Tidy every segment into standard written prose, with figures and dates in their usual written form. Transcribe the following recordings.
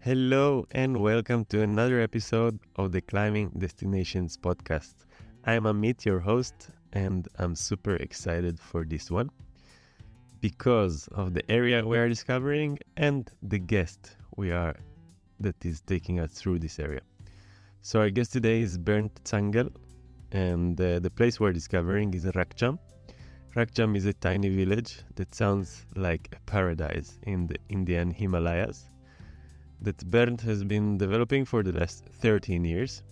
Hello and welcome to another episode of the Climbing Destinations podcast. I'm Amit, your host, and I'm super excited for this one because of the area we are discovering and the guest we are that is taking us through this area. So our guest today is Bernd Zangerl, and the place we're discovering is Rakcham. Rakcham is a tiny village that sounds like a paradise in the Indian Himalayas that Bernd has been developing for the last 13 years.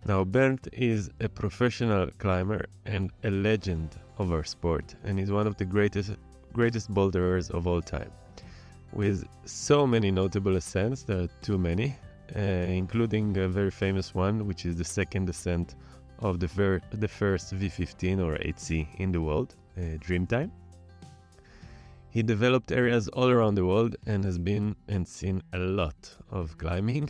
Now, Bernd is a professional climber and a legend of our sport, and is one of the greatest boulderers of all time. With so many notable ascents, there are too many, including a very famous one, which is the second ascent of the first V15 or 8C in the world, Dreamtime. He developed areas all around the world and has been and seen a lot of climbing.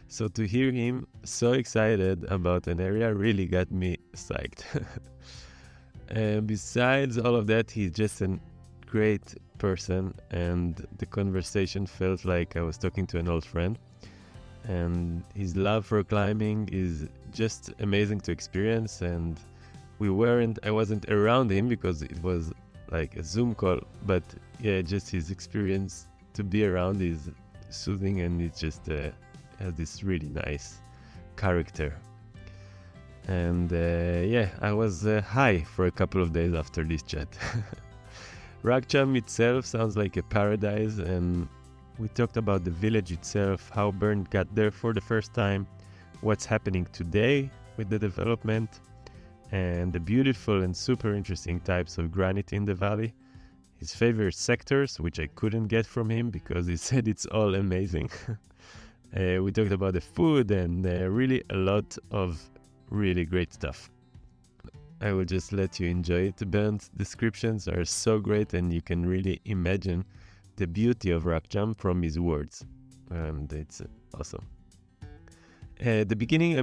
So to hear him so excited about an area really got me psyched. Besides all of that, he's just a great person, and the conversation felt like I was talking to an old friend. And his love for climbing is just amazing to experience. And I wasn't around him because it was like a Zoom call, but yeah, just his experience to be around is soothing, and it just has this really nice character. And I was high for a couple of days after this chat. Rakcham itself sounds like a paradise, and we talked about the village itself, how Bernd got there for the first time, what's happening today with the development, and the beautiful and super interesting types of granite in the valley. His favorite sectors, which I couldn't get from him because he said it's all amazing. We talked about the food and really a lot of really great stuff. I will just let you enjoy it. Bernd's descriptions are so great, and you can really imagine the beauty of Rakcham from his words. And it's awesome. At the beginning,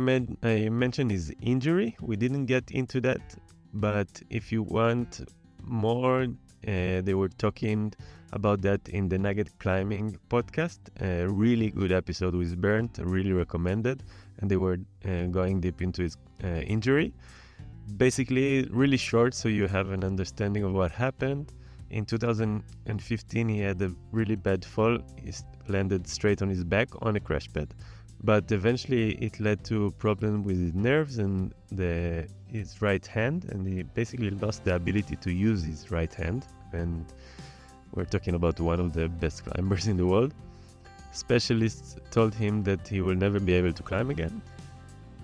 I mentioned his injury. We didn't get into that, but if you want more, they were talking about that in the Nugget Climbing podcast. A really good episode with Bernd, really recommended, and they were going deep into his injury. Basically, really short, so you have an understanding of what happened. In 2015, he had a really bad fall. He landed straight on his back on a crash pad. But eventually it led to a problem with his nerves and his right hand, and he basically lost the ability to use his right hand. And we're talking about one of the best climbers in the world. Specialists told him that he will never be able to climb again.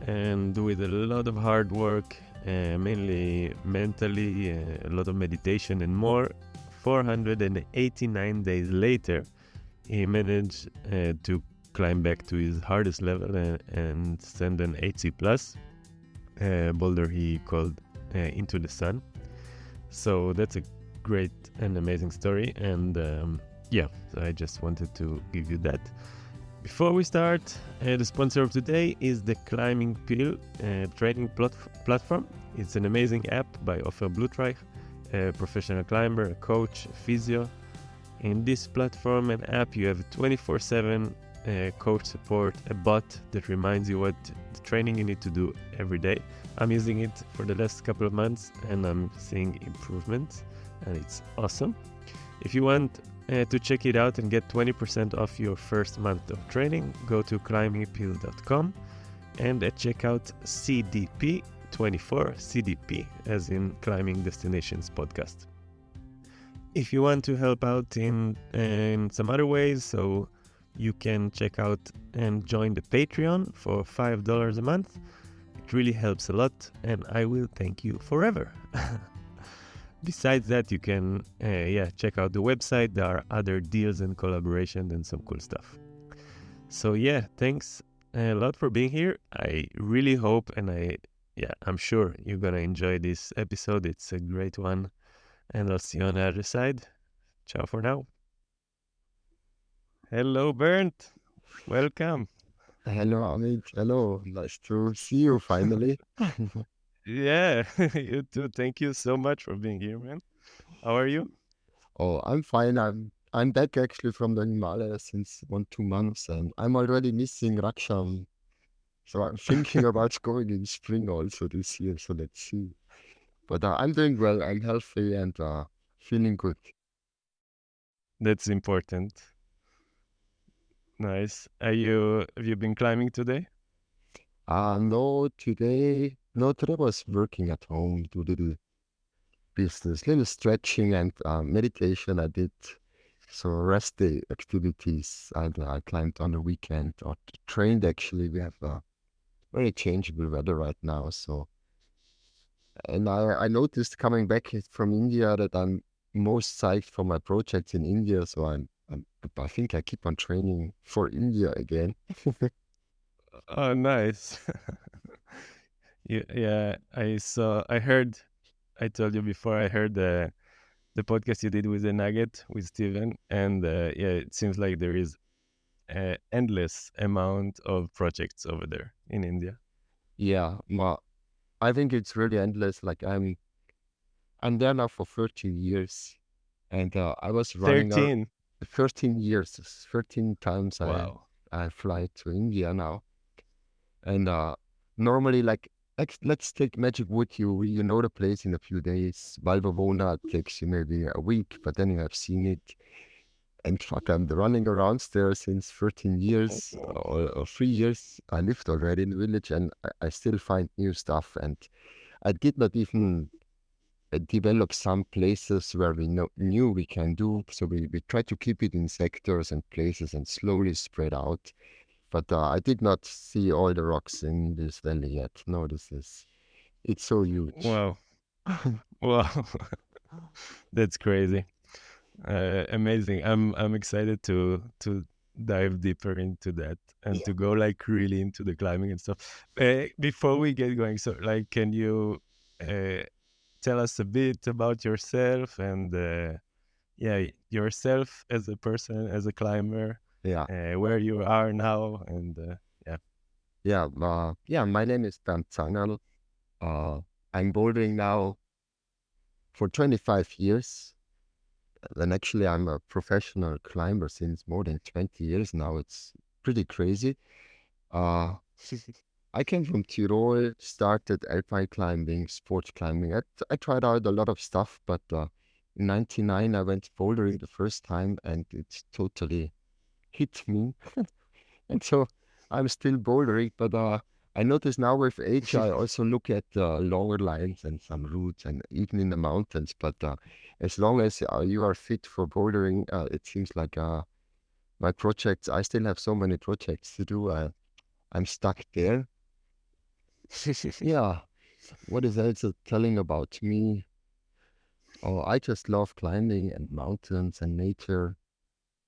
And with a lot of hard work, mainly mentally, a lot of meditation and more, 489 days later, he managed to climb back to his hardest level and send an 8C plus boulder he called Into the Sun. So that's a great and amazing story, and so I just wanted to give you that. Before we start, the sponsor of today is the Climbing Pill training platform. It's an amazing app by Ofer Blutreich, a professional climber, a coach, a physio. In this platform and app, you have 24/7 coach support, a bot that reminds you what the training you need to do every day. I'm using it for the last couple of months, and I'm seeing improvements, and it's awesome. If you want to check it out and get 20% off your first month of training, go to climbingpill.com and check out CDP24, CDP as in Climbing Destinations Podcast. If you want to help out in some other ways, so you can check out and join the Patreon for $5 a month. It really helps a lot, and I will thank you forever. Besides that, you can check out the website. There are other deals and collaborations and some cool stuff. So thanks a lot for being here. I really hope, and I'm sure you're gonna enjoy this episode. It's a great one, and I'll see you on the other side. Ciao for now. Hello, Bernd. Welcome. Hello, Amit. Hello. Nice to see you finally. Yeah, you too. Thank you so much for being here, man. How are you? Oh, I'm fine. I'm back actually from the Himalayas since 1, 2 months, and I'm already missing Rakcham. So I'm thinking about going in spring also this year. So let's see. But I'm doing well. I'm healthy and feeling good. That's important. Nice. Have you been climbing today? No, today was working at home to do the business, little stretching and meditation I did. So rest day activities I climbed on the weekend or trained actually. We have very changeable weather right now. So, and I noticed coming back from India that I'm most psyched for my projects in India. So I think I keep on training for India again. Oh, nice. Yeah, I heard, I told you before, I heard the podcast you did with the Nugget with Steven, and yeah, it seems like there is an endless amount of projects over there in India. Yeah, I think it's really endless. Like I'm there now for 13 years, and I was running 13. 13 years, 13 times Wow. I fly to India now. And normally, let's take Magic Wood. You know the place in a few days. Valvavona takes you maybe a week, but then you have seen it. And fuck, I'm running around there since 13 years or 3 years. I lived already in the village, and I still find new stuff. And I did not even develop some places where knew we can do. So we try to keep it in sectors and places and slowly spread out. But I did not see all the rocks in this valley yet. No, it's so huge. Wow. Wow. That's crazy. Amazing. I'm excited to dive deeper into that and Yeah. to go like really into the climbing and stuff. Before we get going, so like, can you uh, tell us a bit about yourself and yeah, yourself as a person, as a climber, Yeah. where you are now, and yeah. Yeah. My name is Bernd Zangerl. Uh, I'm bouldering now for 25 years. And actually, I'm a professional climber since more than 20 years now. It's pretty crazy. Uh, I came from Tirol, started alpine climbing, sports climbing. I tried out a lot of stuff, but in 99, I went bouldering the first time and it totally hit me. And so I'm still bouldering, but I notice now with age, I also look at longer lines and some routes and even in the mountains. But as long as you are fit for bouldering, it seems like my projects, I still have so many projects to do. I'm stuck there. Yeah. What is also telling about me? Oh, I just love climbing and mountains and nature.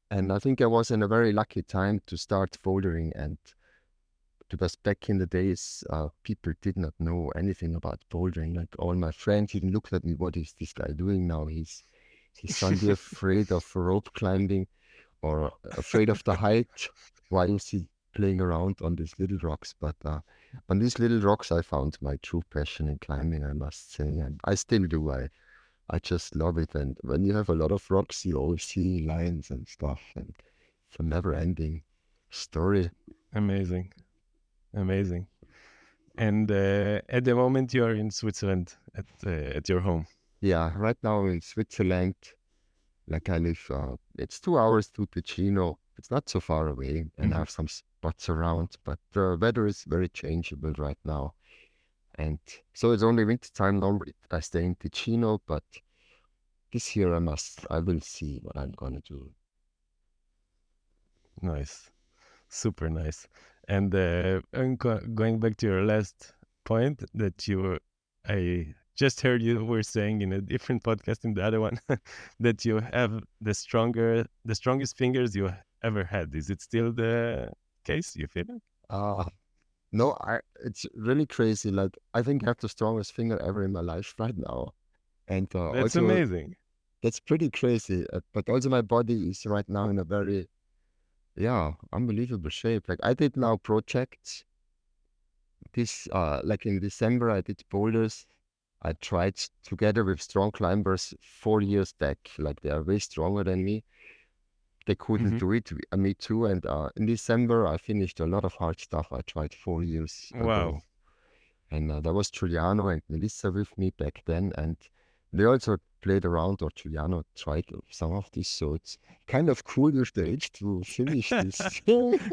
And I think I was in a very lucky time to start bouldering. And because back in the days, people did not know anything about bouldering. Like all my friends even looked at me, what is this guy doing now? He's suddenly afraid of rope climbing or afraid of the height. Why is he playing around on these little rocks? But on these little rocks, I found my true passion in climbing, I must say. And I still do. I just love it. And when you have a lot of rocks, you always see lines and stuff. And it's a never ending story. Amazing, amazing. And at the moment, you are in Switzerland at your home. Yeah, right now in Switzerland, like I live, it's 2 hours to Ticino. It's not so far away, and I Mhm. have some spots around, but the weather is very changeable right now. And so it's only winter time. Normally I stay in Ticino, but this year I will see what I'm gonna do. Nice. Super nice. And going back to your last point that I just heard you were saying in a different podcast in the other one that you have the strongest fingers you ever had. Is it still the case? You feel it? Uh, no, it's really crazy. Like I think I have the strongest finger ever in my life right now. And That's also amazing. that's pretty crazy. But also my body is right now in a very, yeah, unbelievable shape. Like I did now projects like in December, I did boulders. I tried together with strong climbers 4 years back. Like they are way stronger than me. they couldn't Hmm. do it. Me too. And in December, I finished a lot of hard stuff I tried 4 years Wow. ago. And there was Giuliano and Melissa with me back then. And they also played around, or Giuliano tried some of this. So it's kind of cool with the age to finish this.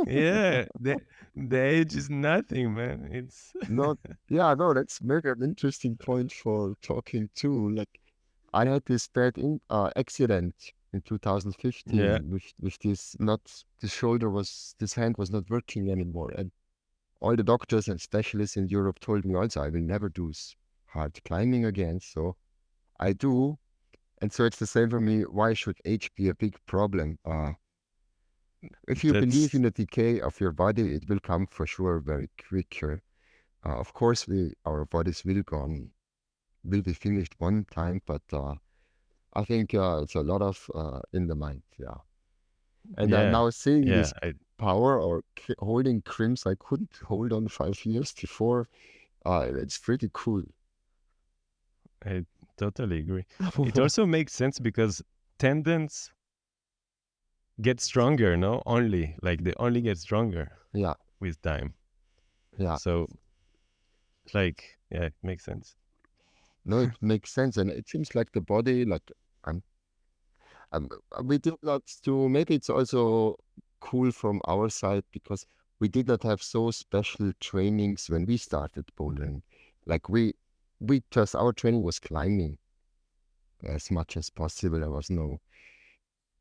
Yeah, the age is nothing, man. It's Not, yeah, no, that's maybe an interesting point for talking too. Like, I had this accident in yeah, 2015 with this, not, this hand was not working anymore. And all the doctors and specialists in Europe told me also I will never do hard climbing again. So I do. And so it's the same for me. Why should age be a big problem? If you believe that's in the decay of your body, it will come for sure very quicker. Of course, our bodies will be finished one time, but I think it's a lot of in the mind. Yeah. And yeah, now seeing yeah. this power or holding crimps I couldn't hold on 5 years before, it's pretty cool. I totally agree. It also makes sense because tendons get stronger, no? Only like they only get stronger Yeah, with time. yeah. So like yeah, it makes sense. No, it makes sense, and it seems like the body, like I'm, I'm we did not do. Maybe it's also cool from our side because we did not have so special trainings when we started bouldering. Like we just our training was climbing as much as possible. There was no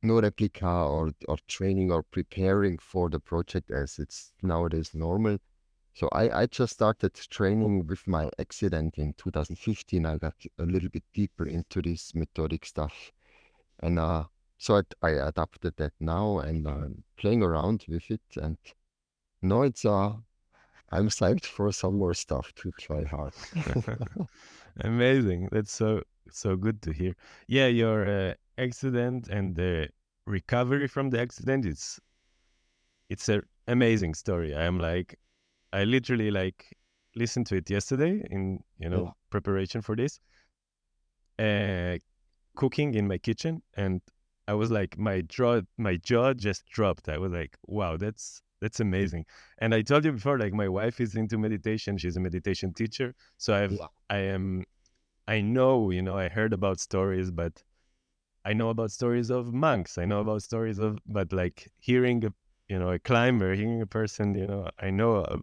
replica or training or preparing for the project as it's nowadays normal. So I just started training with my accident in 2015. I got a little bit deeper into this methodic stuff. And so I adapted that now and playing around with it. And now I'm psyched for some more stuff to try hard. Amazing. That's so good to hear. Yeah, your accident and the recovery from the accident, it's a amazing story. I literally like listened to it yesterday in Yeah, preparation for this, uh, cooking in my kitchen, and I was like my jaw just dropped. I was like, wow, that's amazing. And I told you before, like my wife is into meditation. She's a meditation teacher, so yeah, I am I know, I heard about stories, but I know about stories of monks. I know about stories of, but like hearing a climber, hearing a person, I know,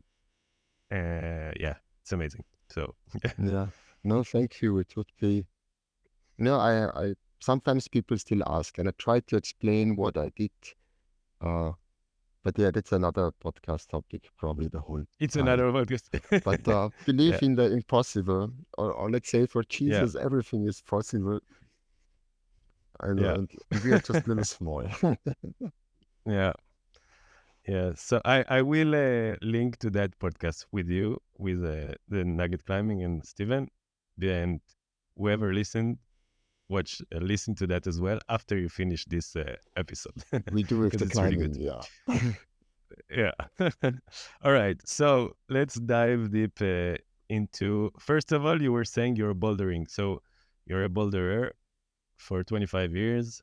yeah, it's amazing. So, yeah. No, thank you. It would be, I sometimes people still ask, and I try to explain what I did. Uh, but yeah, that's another podcast topic, probably the whole it's time. another podcast. But Yeah, believe in the impossible, or let's say for yeah, Jesus, everything is possible, yeah, and we are just little small. yeah, yeah. So I will link to that podcast with you, with the nugget climbing and Steven, and whoever listened listen to that as well after you finish this episode We do with because the it's really climbing, good. yeah. Yeah. All right. So let's dive deep into. First of all, you were saying you're bouldering. So you're a boulderer for 25 years,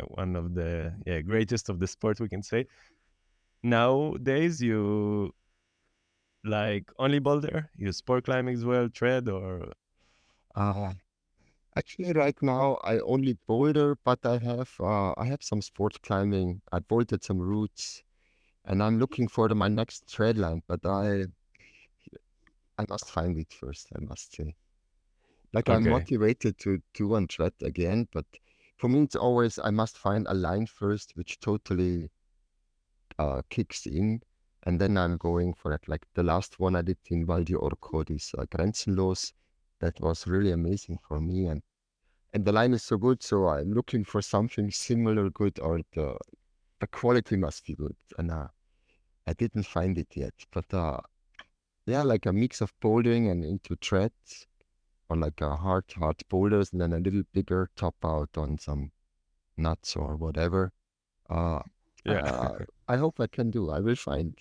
one of the greatest of the sport, we can say. Nowadays, you like only boulder? You sport climbing as well, tread or Uh, Actually, right now I only boulder, but I have some sport climbing. I bolted some routes, and I'm looking for my next trail line, but I must find it first, I must say. Like I'm okay. motivated to do one tread again, but for me it's always I must find a line first which totally kicks in, and then I'm going for it. Like the last one I did in Val di Orco, this Grenzenlos, that was really amazing for me, and the line is so good, so I'm looking for something similar good, or the quality must be good, and I didn't find it yet. But yeah, like a mix of bouldering and into treads, or like a hard boulders, and then a little bigger top out on some nuts or whatever. Uh, Yeah. uh, I hope I can do. I will find.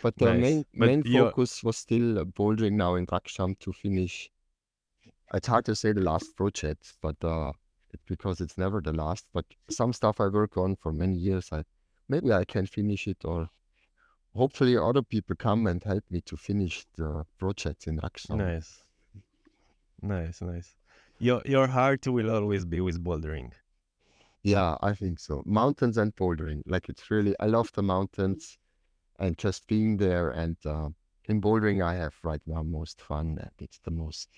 But the Nice. But main you focus was still bouldering now in Rakcham to finish. It's hard to say the last project, but because it's never the last. But some stuff I work on for many years, maybe I can finish it, or hopefully other people come and help me to finish the project in Rakcham. Nice, nice. Your heart will always be with bouldering. Yeah, I think so. Mountains and bouldering, like it's really, I love the mountains and just being there. And in bouldering, I have right now most fun. And it's the most,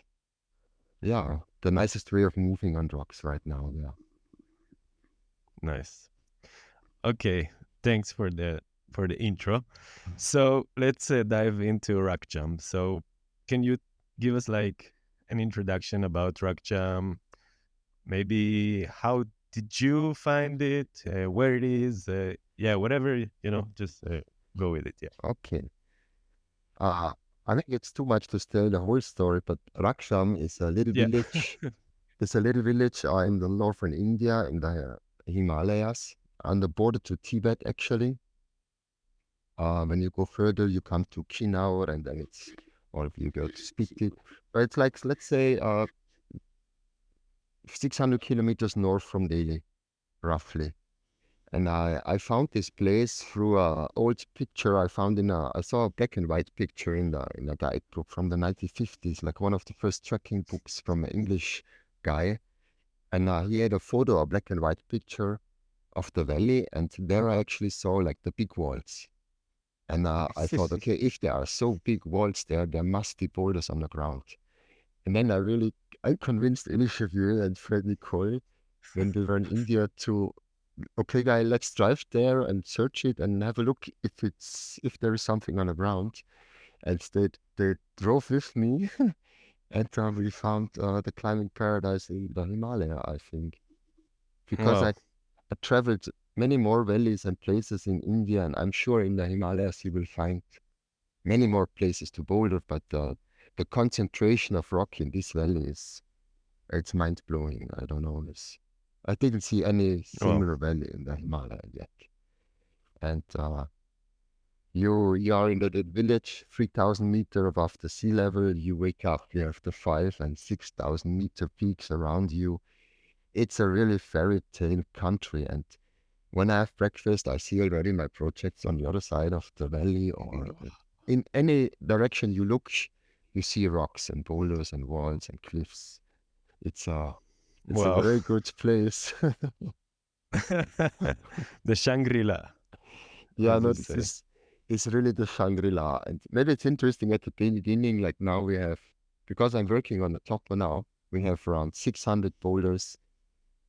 yeah, the nicest way of moving on rocks right now. Yeah. Nice. Okay, thanks for the intro. So let's dive into Rakcham. So can you give us like an introduction about Rakcham? Maybe how did you find it? Where it is? Yeah, whatever just go with it. Yeah. Okay. Uh, I think it's too much to tell the whole story, but Raksham is a little Yeah. village. It's a little village in the northern India, in the Himalayas, on the border to Tibet, actually. When you go further, you come to Kinnaur, and then or you go to Spiti. But it's like, let's say, 600 kilometers north from Delhi, roughly. And I found this place through a old picture I found I saw a black and white picture in a guidebook from the 1950s, like one of the first trekking books from an English guy. And he had a photo, a black and white picture of the valley, and there I actually saw like the big walls. And I thought, okay, if there are so big walls there, there must be boulders on the ground. And then I convinced Elisheville and Fred Nicole when we were in India to, okay, guy, let's drive there and search it and have a look if there is something on the ground. And they drove with me, and we found the climbing paradise in the Himalaya, I think, because Wow. I traveled many more valleys and places in India, and I'm sure in the Himalayas you will find many more places to boulder, but the concentration of rock in this valley it's mind blowing. I don't know this. I didn't see any Wow. similar valley in the Himalaya yet. And you are in the village 3,000 meters above the sea level. You wake up, you have the 5 and 6,000 meter peaks around you. It's a really fairy tale country. And when I have breakfast, I see already my projects on the other side of the valley, or in any direction you look, you see rocks and boulders and walls and cliffs. It's a it's a Wow. very good place. The Shangri-La, Yeah, as no, they this say. is really the Shangri-La. And maybe it's interesting at the beginning, like now we have, because I'm working on the top now, we have around 600 boulders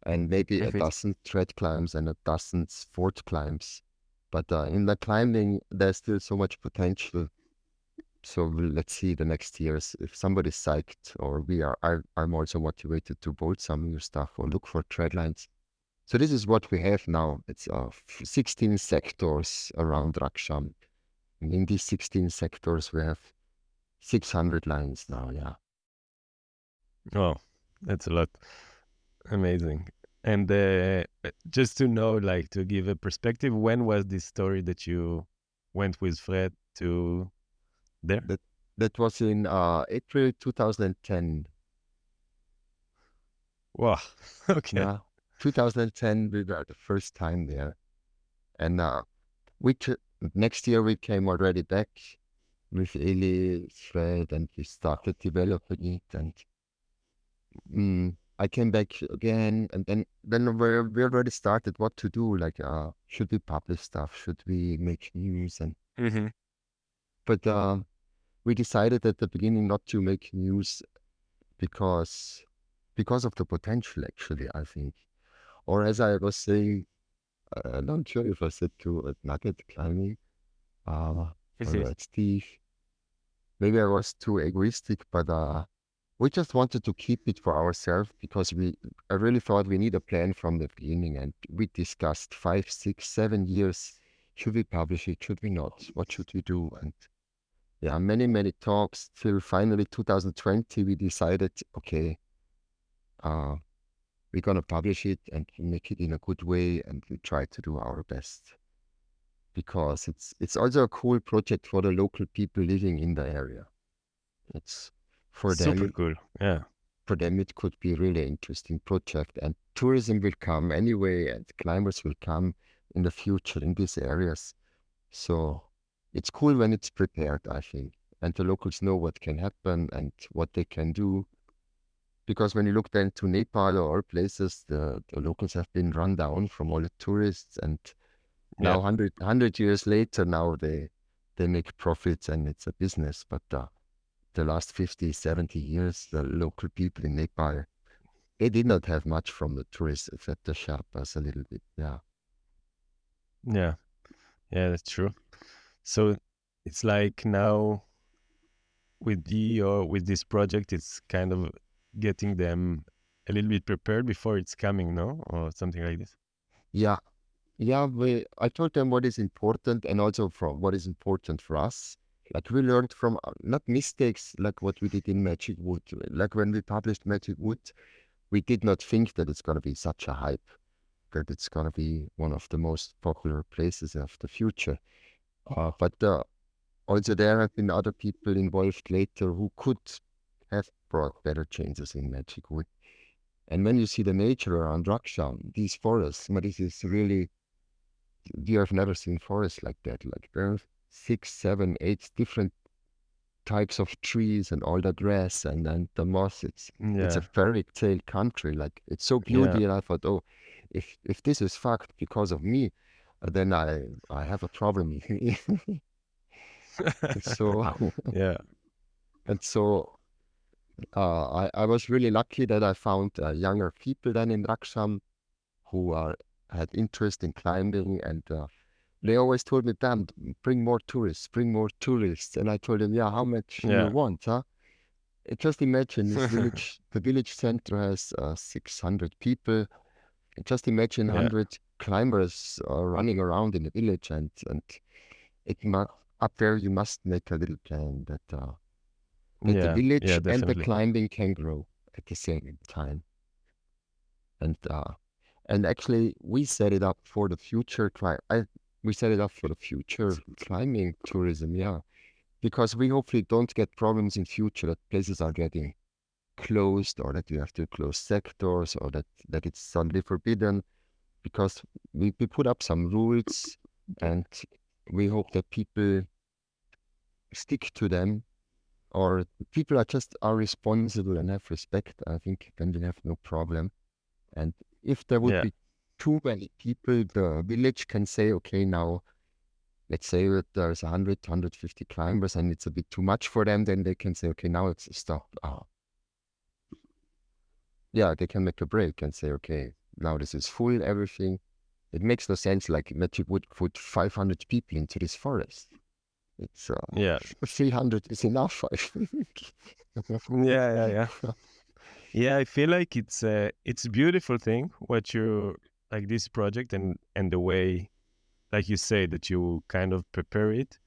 and maybe a Mhm. dozen tread climbs and a dozen fort climbs. But in the climbing, there's still so much potential. So let's see the next years if somebody's psyched, or I'm also motivated to bolt some new stuff or look for tread lines. So this is what we have now. It's 16 sectors around Raksham. And in these 16 sectors, we have 600 lines now. Yeah. Oh, that's a lot. Amazing. And just to know, like to give a perspective, when was this story that you went with Fred to there? That that was in April 2010. Wow. Okay. Yeah. 2010, we were the first time there. And we c- next year we came already back with Eli, Fred, and we started developing it. And I came back again, and then we already started what to do. Like, should we publish stuff? Should we make news? And Hmm. but we decided at the beginning not to make news because of the potential. Actually, I think, or as I was saying, I'm not sure if I said to Nugget climbing, uh, or at Steve. Maybe I was too egoistic, but we just wanted to keep it for ourselves because I really thought we need a plan from the beginning, and we discussed 5, 6, 7 years. Should we publish it? Should we not? What should we do? And yeah, many talks till finally 2020 we decided, okay, uh, we're gonna publish it and make it in a good way, and we try to do our best because it's also a cool project for the local people living in the area. It's for Super them. cool. Yeah. for them it could be a really interesting project. And tourism will come anyway, and climbers will come in the future in these areas. So it's cool when it's prepared, I think. And the locals know what can happen and what they can do. Because when you look then to Nepal or places, the locals have been run down from all the tourists. And now Yeah. 100 years later, now they make profits and it's a business. But the last 50, 70 years, the local people in Nepal, they did not have much from the tourists except the Sherpas a little bit. Yeah. Yeah. Yeah, that's true. So it's like now with this project, it's kind of getting them a little bit prepared before it's coming, no? Or something like this. Yeah. Yeah, I told them what is important and also from what is important for us. Like we learned from not mistakes like what we did in Magic Wood. Like when we published Magic Wood, we did not think that it's going to be such a hype, that it's going to be one of the most popular places of the future. But also there have been other people involved later who could have brought better changes in Magic Wood. And when you see the nature around Rakcham, these forests, but this is really you have never seen forests like that. Like there are 6, 7, 8 different types of trees and all the grass and the moss. It's a Yeah. fairy tale country. Like it's so Yeah. beauty, and I thought, oh, if this is fucked because of me, then I have a problem. So Yeah. and so I was really lucky that I found younger people then in Raksham who had interest in climbing and they always told me, "Damn, bring more tourists, bring more tourists." And I told them, "Yeah, how much you Yeah. want, huh?" Just imagine this village. The village center has 600 people. Just imagine Yeah. 100 climbers running around in the village, and it must up there. You must make a little plan that the Yeah. village Yeah, and the definitely. climbing can grow at the same time. And actually, we set it up for the future. We set it up for the future climbing tourism, yeah, because we hopefully don't get problems in future that places are getting closed or that you have to close sectors or that it's suddenly forbidden. Because we put up some rules and we hope that people stick to them or people are responsible and have respect. I think then we have no problem. And if there would Yeah. be too many people, the village can say, okay, now let's say that there's 100, 150 climbers and it's a bit too much for them, then they can say, okay, now it's stop. Yeah, they can make a break and say, okay, now this is full, everything. It makes no sense like that you would put 500 people into this forest. It's Yeah. 300 is enough, I think. Yeah. Yeah. Yeah. Yeah, I feel like it's a beautiful thing what you like this project and the way like you say that you kind of prepare it.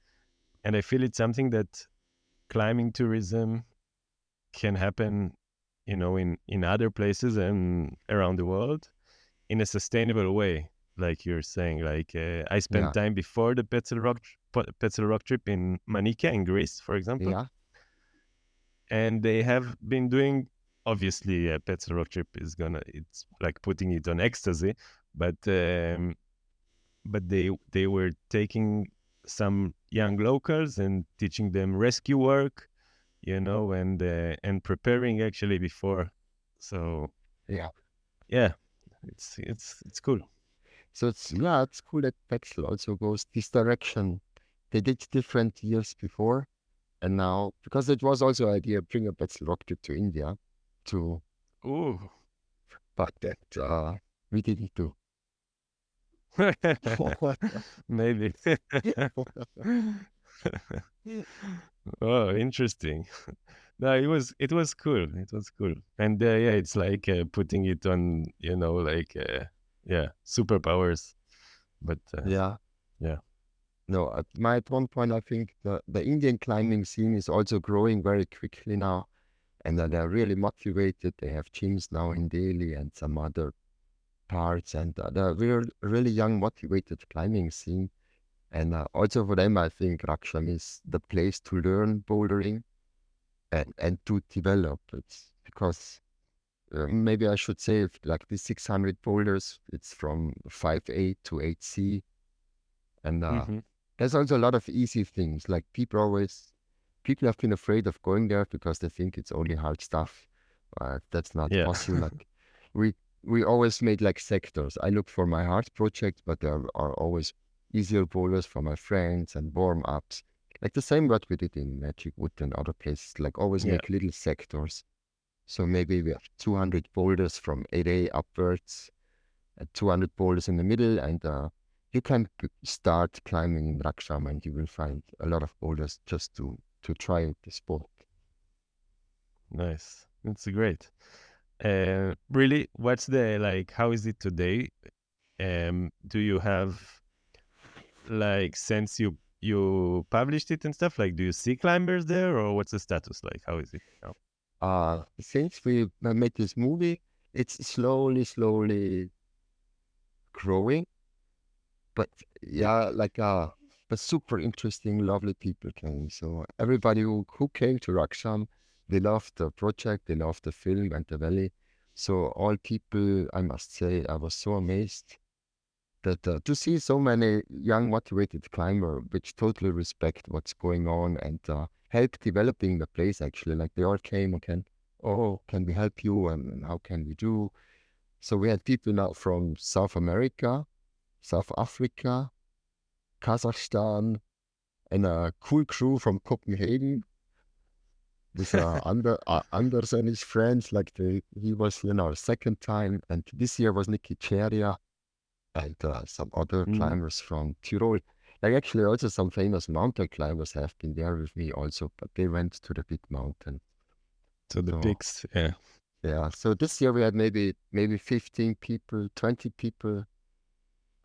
And I feel it's something that climbing tourism can happen, in other places and around the world in a sustainable way. Like you're saying, like I spent Yeah, time before the Petzl Rock trip in Manica in Greece, for example, yeah, and they have been doing. Obviously, a Petzl Rock trip it's like putting it on ecstasy, but they were taking some young locals and teaching them rescue work, and preparing actually before. So yeah. yeah, it's cool. So it's cool that Pexel also goes this direction. They did different years before, and now because it was also idea bring a Pexel rocket to India, to Ooh. but that we didn't do. Maybe. Oh, interesting. No, it was cool. It was cool. And yeah, it's like putting it on, like yeah, superpowers. But Yeah, yeah. no. At one point, I think the Indian climbing scene is also growing very quickly now, and they're really motivated. They have gyms now in Delhi and some other parts, and they're really young, motivated climbing scene. And also for them, I think Raksham is the place to learn bouldering and to develop it because maybe I should say like the 600 boulders, it's from 5A to 8C. And Mm-hmm. there's also a lot of easy things. Like people have been afraid of going there because they think it's only hard stuff. That's not Yeah. possible. Like we we always made like sectors. I look for my hard project, but there are always easier boulders for my friends and warm ups. Like the same what we did in Magic Wood and other places. Like always Yeah. make little sectors. So maybe we have 200 boulders from 8A upwards, 200 boulders in the middle, and you can start climbing in Rakcham and you will find a lot of boulders just to try the sport. Nice. That's great. Really, what's the like? How is it today? Do you have like since you published it and stuff? Like, do you see climbers there, or what's the status like? How is it now? Since we made this movie, it's slowly growing, but yeah, like but super interesting, lovely people came. So everybody who came to Raksham, they loved the project, they loved the film and the valley. So all people, I must say, I was so amazed that to see so many young motivated climber which totally respect what's going on and help developing the place actually. Like they all came and can we help you and how can we do? So we had people now from South America, South Africa, Kazakhstan, and a cool crew from Copenhagen with Anders and his friends. Like he was, second time, and this year was Nigeria and some other Mm. climbers from Tyrol. Like actually also some famous mountain climbers have been there with me also, but they went to the big mountain. So the So pics, yeah. yeah, so this year we had maybe 15 people, 20 people,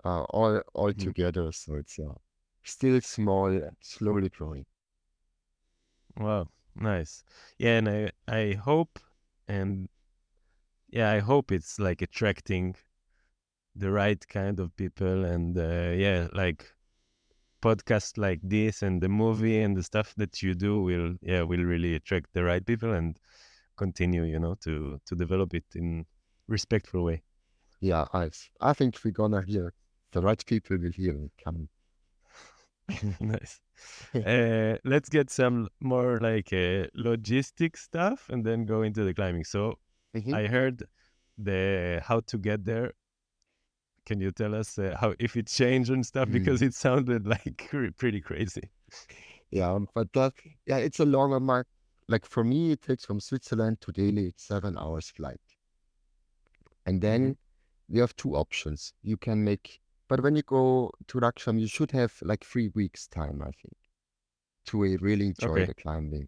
all Mhm. together. So it's still small and slowly growing. Wow, nice. Yeah, and I hope, and yeah, I hope it's like attracting the right kind of people, and yeah, like podcasts like this and the movie and the stuff that you do will really attract the right people and continue, to develop it in respectful way. Yeah, I think we're gonna hear the right people will hear it coming. Nice. Let's get some more like logistic stuff and then go into the climbing. So Mhm. I heard the how to get there. Can you tell us how if it changed and stuff because Mm. it sounded like pretty crazy. Yeah, but yeah, it's a longer mark. Like for me, it takes from Switzerland to Delhi, it's 7 hours flight. And Hmm. then you have two options. You can make, but when you go to Raksham, you should have like 3 weeks time, I think, to really enjoy Okay. the climbing.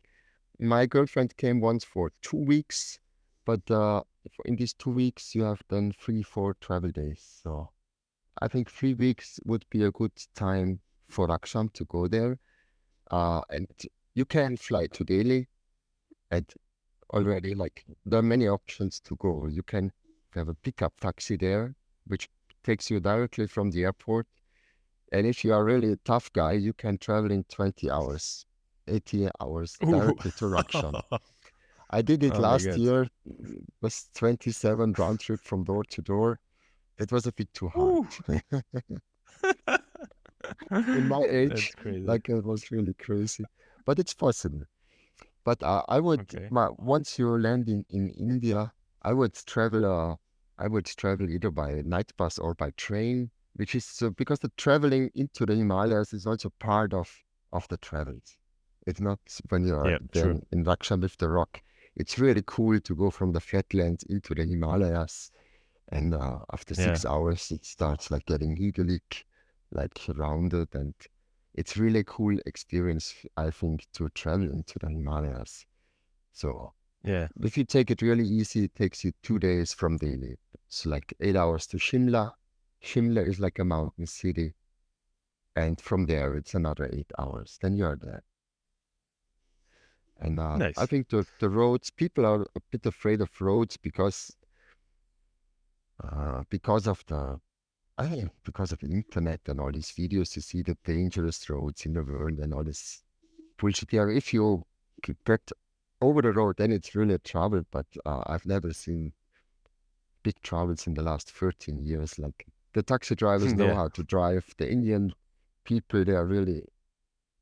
My girlfriend came once for 2 weeks, but in these 2 weeks, you have done 3, 4 travel days. So I think 3 weeks would be a good time for Raksham to go there. And you can fly to Delhi and already like there are many options to go. You can have a pickup taxi there, which takes you directly from the airport. And if you are really a tough guy, you can travel in 20 hours, 80 hours Ooh. directly to Raksham. I did it Oh my last god. year, was 27 round trip from door to door. It was a bit too hard. Ooh. In my age, That's crazy. like it was really crazy, but it's possible. But I would, Okay. once you land in India, I would travel, I would travel either by night bus or by train, which is because the traveling into the Himalayas is also part of the travels. It's not when you are Yeah, true. then in Raksham with the rock. It's really cool to go from the flatlands into the Himalayas, and after Yeah. 6 hours, it starts like getting idyllic, like surrounded, and it's really cool experience, I think, to travel into the Himalayas. So Yeah. if you take it really easy, it takes you 2 days from Delhi. It's like 8 hours to Shimla. Shimla is like a mountain city, and from there it's another 8 hours. Then you're there. And I Nice. think the roads, people are a bit afraid of roads because of the I think because of the internet and all these videos, you see the dangerous roads in the world and all this bullshit here. If you get over the road, then it's really trouble. But I've never seen. big travels in the last 13 years. Like the taxi drivers know Yeah. how to drive. The Indian people,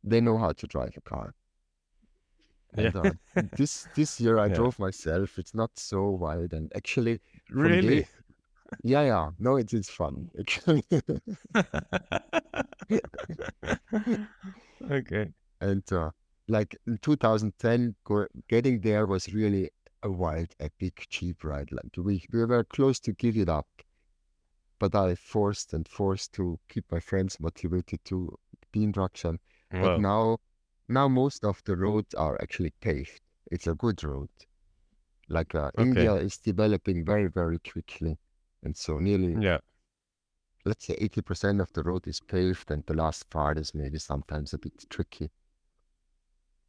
they know how to drive a car. Yeah. And this year I Yeah. drove myself. It's not so wild. And actually, from day, Really? yeah, yeah, no, it is fun. Actually. Okay. And like in 2010, getting there was really a wild, epic, cheap ride. Like we were close to give it up, but I forced to keep my friends motivated to be in Rakcham. But Wow. now most of the roads are actually paved. It's a good road. Like India Okay. is developing very, very quickly. And so nearly, Yeah. let's say 80% of the road is paved and the last part is maybe sometimes a bit tricky.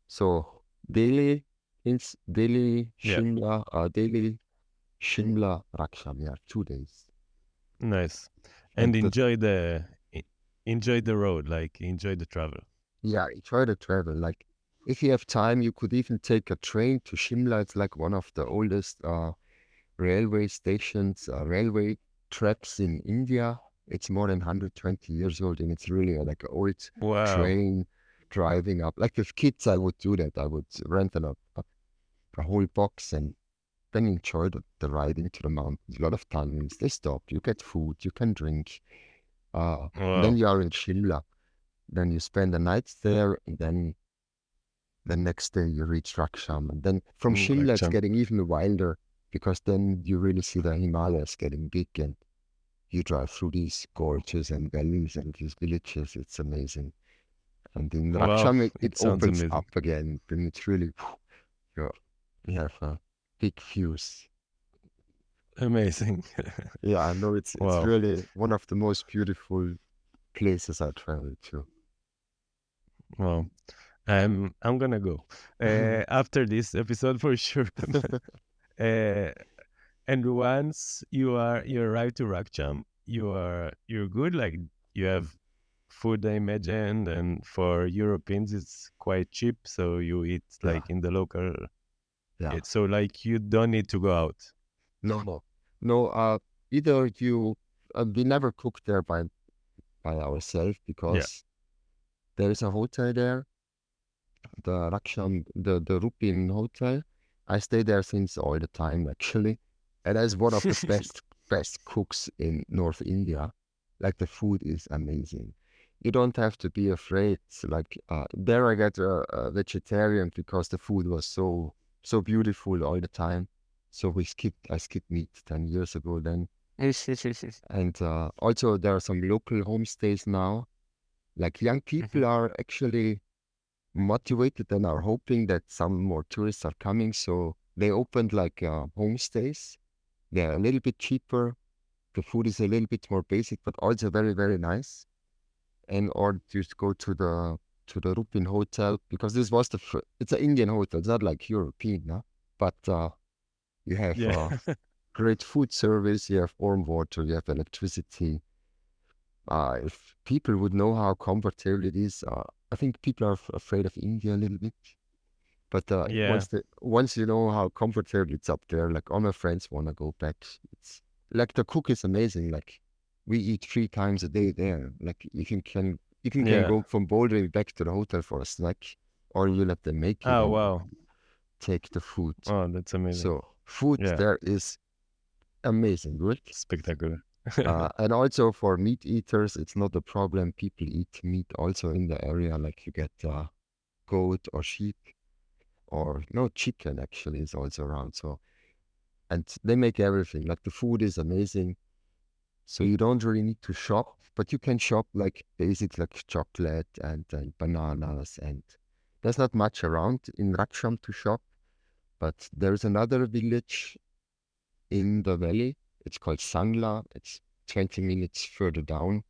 So Delhi, Yeah. Shimla, Rakcham, yeah, 2 days. Nice. And And enjoy the road, like enjoy the travel. yeah, enjoy the travel. Like if you have time, you could even take a train to Shimla. It's like one of the oldest railway stations, railway tracks in India. It's more than 120 years old, and it's really like an old Wow. train driving up. Like with kids, I would do that. I would rent a whole box and then enjoy the ride into the mountains. A lot of tunnels. They stop. You get food. You can drink. Then Wow. you are in Shimla. Then you spend the night there, and then the next day you reach Raksham. And then from Shimla, it's Rakcham. getting even wilder because then you really see the Himalayas getting big and you drive through these gorges and valleys and these villages. It's amazing. And in Wow. Raksham, it It sounds opens amazing. up again. Then it's really, you you have big views. Amazing. Yeah, I know it's Wow. really one of the most beautiful places I traveled to. Wow. I'm gonna go after this episode for sure. uh, and once you arrive to Rakcham, you're good. Like you have food, I imagine, and for Europeans it's quite cheap, so you eat Yeah, like in the local. yeah. So like you don't need to go out. No, no, no. Either you, we never cooked there by ourselves Yeah. because there is a hotel there, the Raksham, the Rupin Hotel. I stay there since all the time actually, and as one of the best cooks in North India. Like the food is amazing. You don't have to be afraid. Like there, I got a vegetarian because the food was so beautiful all the time. So I skipped meat 10 years ago then. And also there are some local homestays now. Like young people Mhm. are actually motivated and are hoping that some more tourists are coming. So they opened like homestays. They're a little bit cheaper. The food is a little bit more basic, but also very, very nice. And or just go to the Rupin Hotel because this was it's an Indian hotel. It's not like European, no? But you have Yeah. great food service. You have warm water. You have electricity. If people would know how comfortable it is, I think people are afraid of India a little bit. But Yeah. once you know how comfortable it's up there, like all my friends want to go back. It's like the cook is amazing. Like we eat 3 times a day there. Like you can Yeah. go from bouldering back to the hotel for a snack, or you let them make it Oh and wow. take the food. Oh, that's amazing. So food Yeah. there is amazing, good. Spectacular. And also for meat eaters, it's not a problem. People eat meat also in the area. Like you get goat or sheep or no chicken actually is also around. So and they make everything. Like the food is amazing. So you don't really need to shop, but you can shop like basics like chocolate and bananas. And there's not much around in Raksham to shop, but there's another village in the valley. It's called Sangla. It's 20 minutes further down.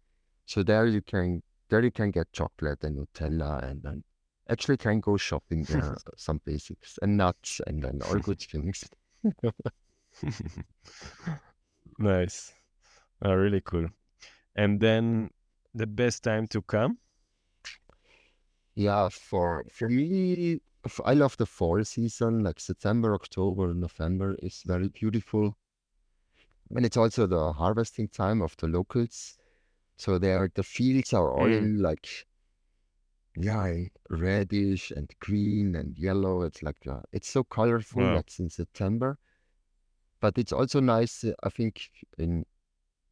So there you can get chocolate and Nutella and actually can go shopping there, some basics and nuts and then all good things. Nice. Really cool. And then the best time to come? Yeah, for me, I love the fall season, like September, October, November is very beautiful. And it's also the harvesting time of the locals. So there, the fields are all Mm. in like, yeah, reddish and green and yellow. It's like, it's so colorful. Wow. That's in September. But it's also nice, I think, in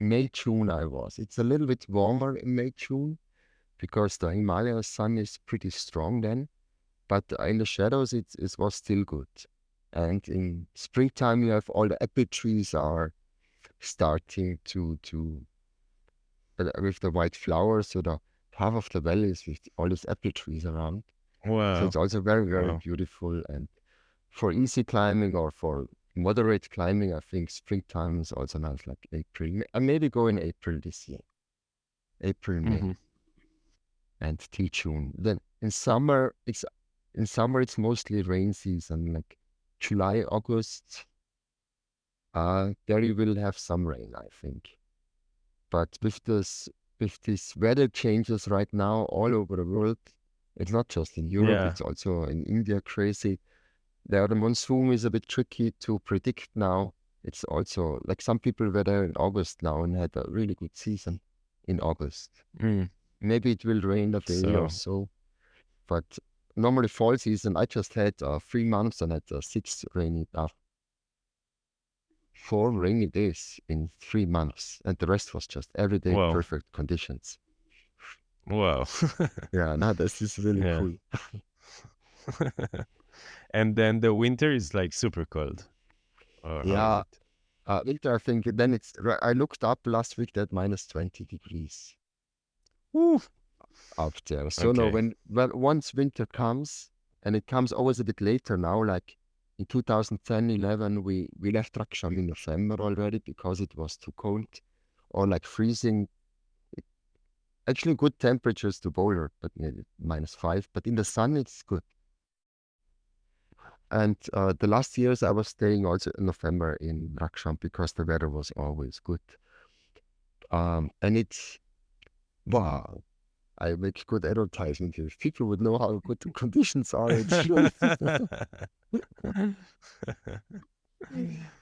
May, June It's a little bit warmer in May, June because the Himalayas sun is pretty strong then. But in the shadows, it was still good. And in springtime, you have all the apple trees are starting to with the white flowers. So the half of the valley is with all these apple trees around. So Wow. it's also very, very Wow. beautiful. And for easy climbing or for moderate climbing, I think springtime is also nice, like April. I maybe go in April this year, April, Mm-hmm. May, and till June. Then in summer it's mostly rain season, like July, August. There you will have some rain, I think. But with these weather changes right now all over the world, it's not just in Europe, Yeah. it's also in India crazy. There, the monsoon is a bit tricky to predict now. It's also like some people were there in August now and had a really good season in August. Mm. Maybe it will rain a day or So, so, but normally fall season, I just had 3 months and had 4 rainy days in 3 months, and the rest was just everyday wow. perfect conditions. Wow. Yeah, no, this is really Yeah. cool. And then the winter is like super cold. Or how is Yeah, it? winter, I think then I looked up last week at minus 20 degrees Woo. up there. So no, Okay. once winter comes, and it comes always a bit later now, like in 2010, 11, we left Rakcham in November already because it was too cold or like freezing. Actually, good temperatures to boulder, but maybe -5. But in the sun, it's good. And the last years, I was staying also in November in Rakcham because the weather was always good. And it's wow. I make good advertisement here. If people would know how good the conditions are, it's really,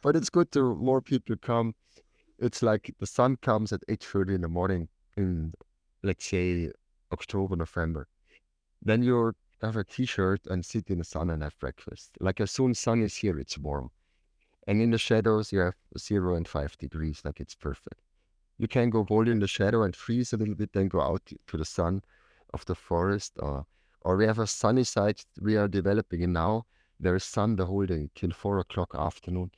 but it's good to more people come. It's like the sun comes at 8:30 in the morning in, let's say, October, November. Then you have a t-shirt and sit in the sun and have breakfast. Like as soon as sun is here, it's warm. And in the shadows, you have 0 and 5 degrees. Like it's perfect. You can go bold in the shadow and freeze a little bit, then go out to the sun of the forest. Or we have a sunny side we are developing in now. There is sun the whole day till 4 o'clock afternoon.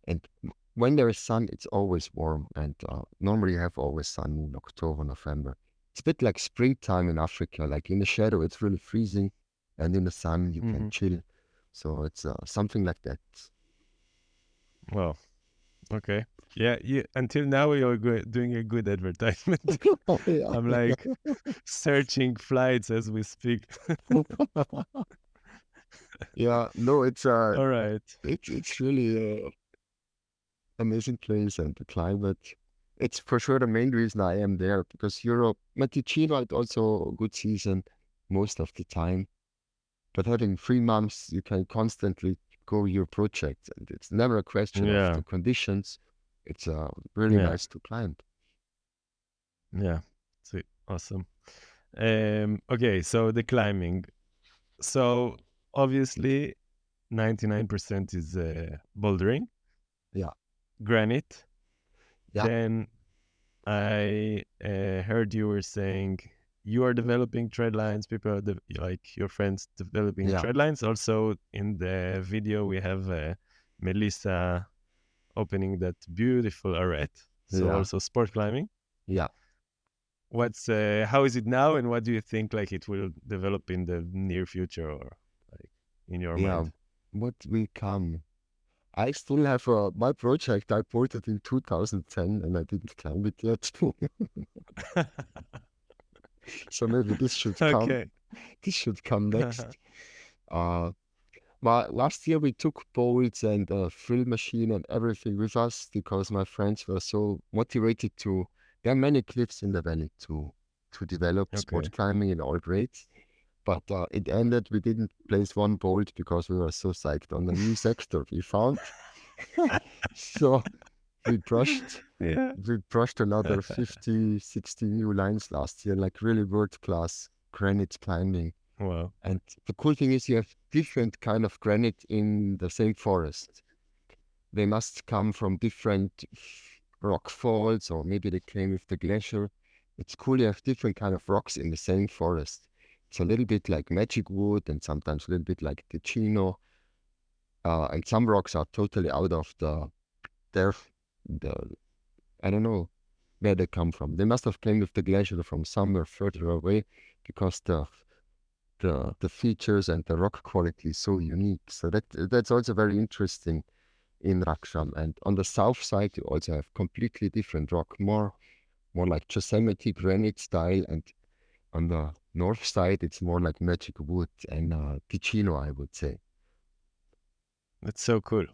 And when there is sun, it's always warm. And normally you have always sun in October, November. It's a bit like springtime in Africa. Like in the shadow, it's really freezing. And in the sun, you can Hmm. chill. So it's something like that. Well, okay. Yeah, until now you're doing a good advertisement. Yeah. I'm like searching flights as we speak. Yeah, no, All right. it's really amazing place and the climate. It's for sure the main reason I am there because Europe, but Ticino had also a good season most of the time. But having 3 months, you can constantly go your project, and it's never a question of Yeah. the conditions. It's really Yeah. nice to climb. Yeah. Sweet. Awesome. Okay, so the climbing. So obviously 99% is bouldering, Yeah, granite. yeah, Then I heard you were saying you are developing tread lines. People are like your friends developing yeah, tread lines. Also in the video we have Melissa opening that beautiful arete. So yeah, also sport climbing. yeah, What's how is it now, and what do you think like it will develop in the near future, or like in your yeah. mind? What will come? I still have my project. I bought it in 2010 and I didn't climb it yet. So maybe this should come. Okay. This should come next. Uh, but last year we took boats and a thrill machine and everything with us because my friends were so motivated to. There are many cliffs in the valley to develop sport Okay. climbing in all grades. But it ended. We didn't place one bolt because we were so psyched on the new sector we found. So we brushed Yeah. we brushed another 50, 60 new lines last year, like really world-class granite climbing. Wow. And the cool thing is you have different kind of granite in the same forest. They must come from different rock falls, or maybe they came with the glacier. It's cool you have different kind of rocks in the same forest. It's a little bit like magic wood and sometimes a little bit like Ticino. And some rocks are totally out of their, the, I don't know where they come from. They must have came with the glacier from somewhere further away because the features and the rock quality is so unique. So that's also very interesting in Rakcham. And on the south side, you also have completely different rock, more like Yosemite granite style. And on the north side, it's more like magic wood and Ticino, I would say. That's so cool.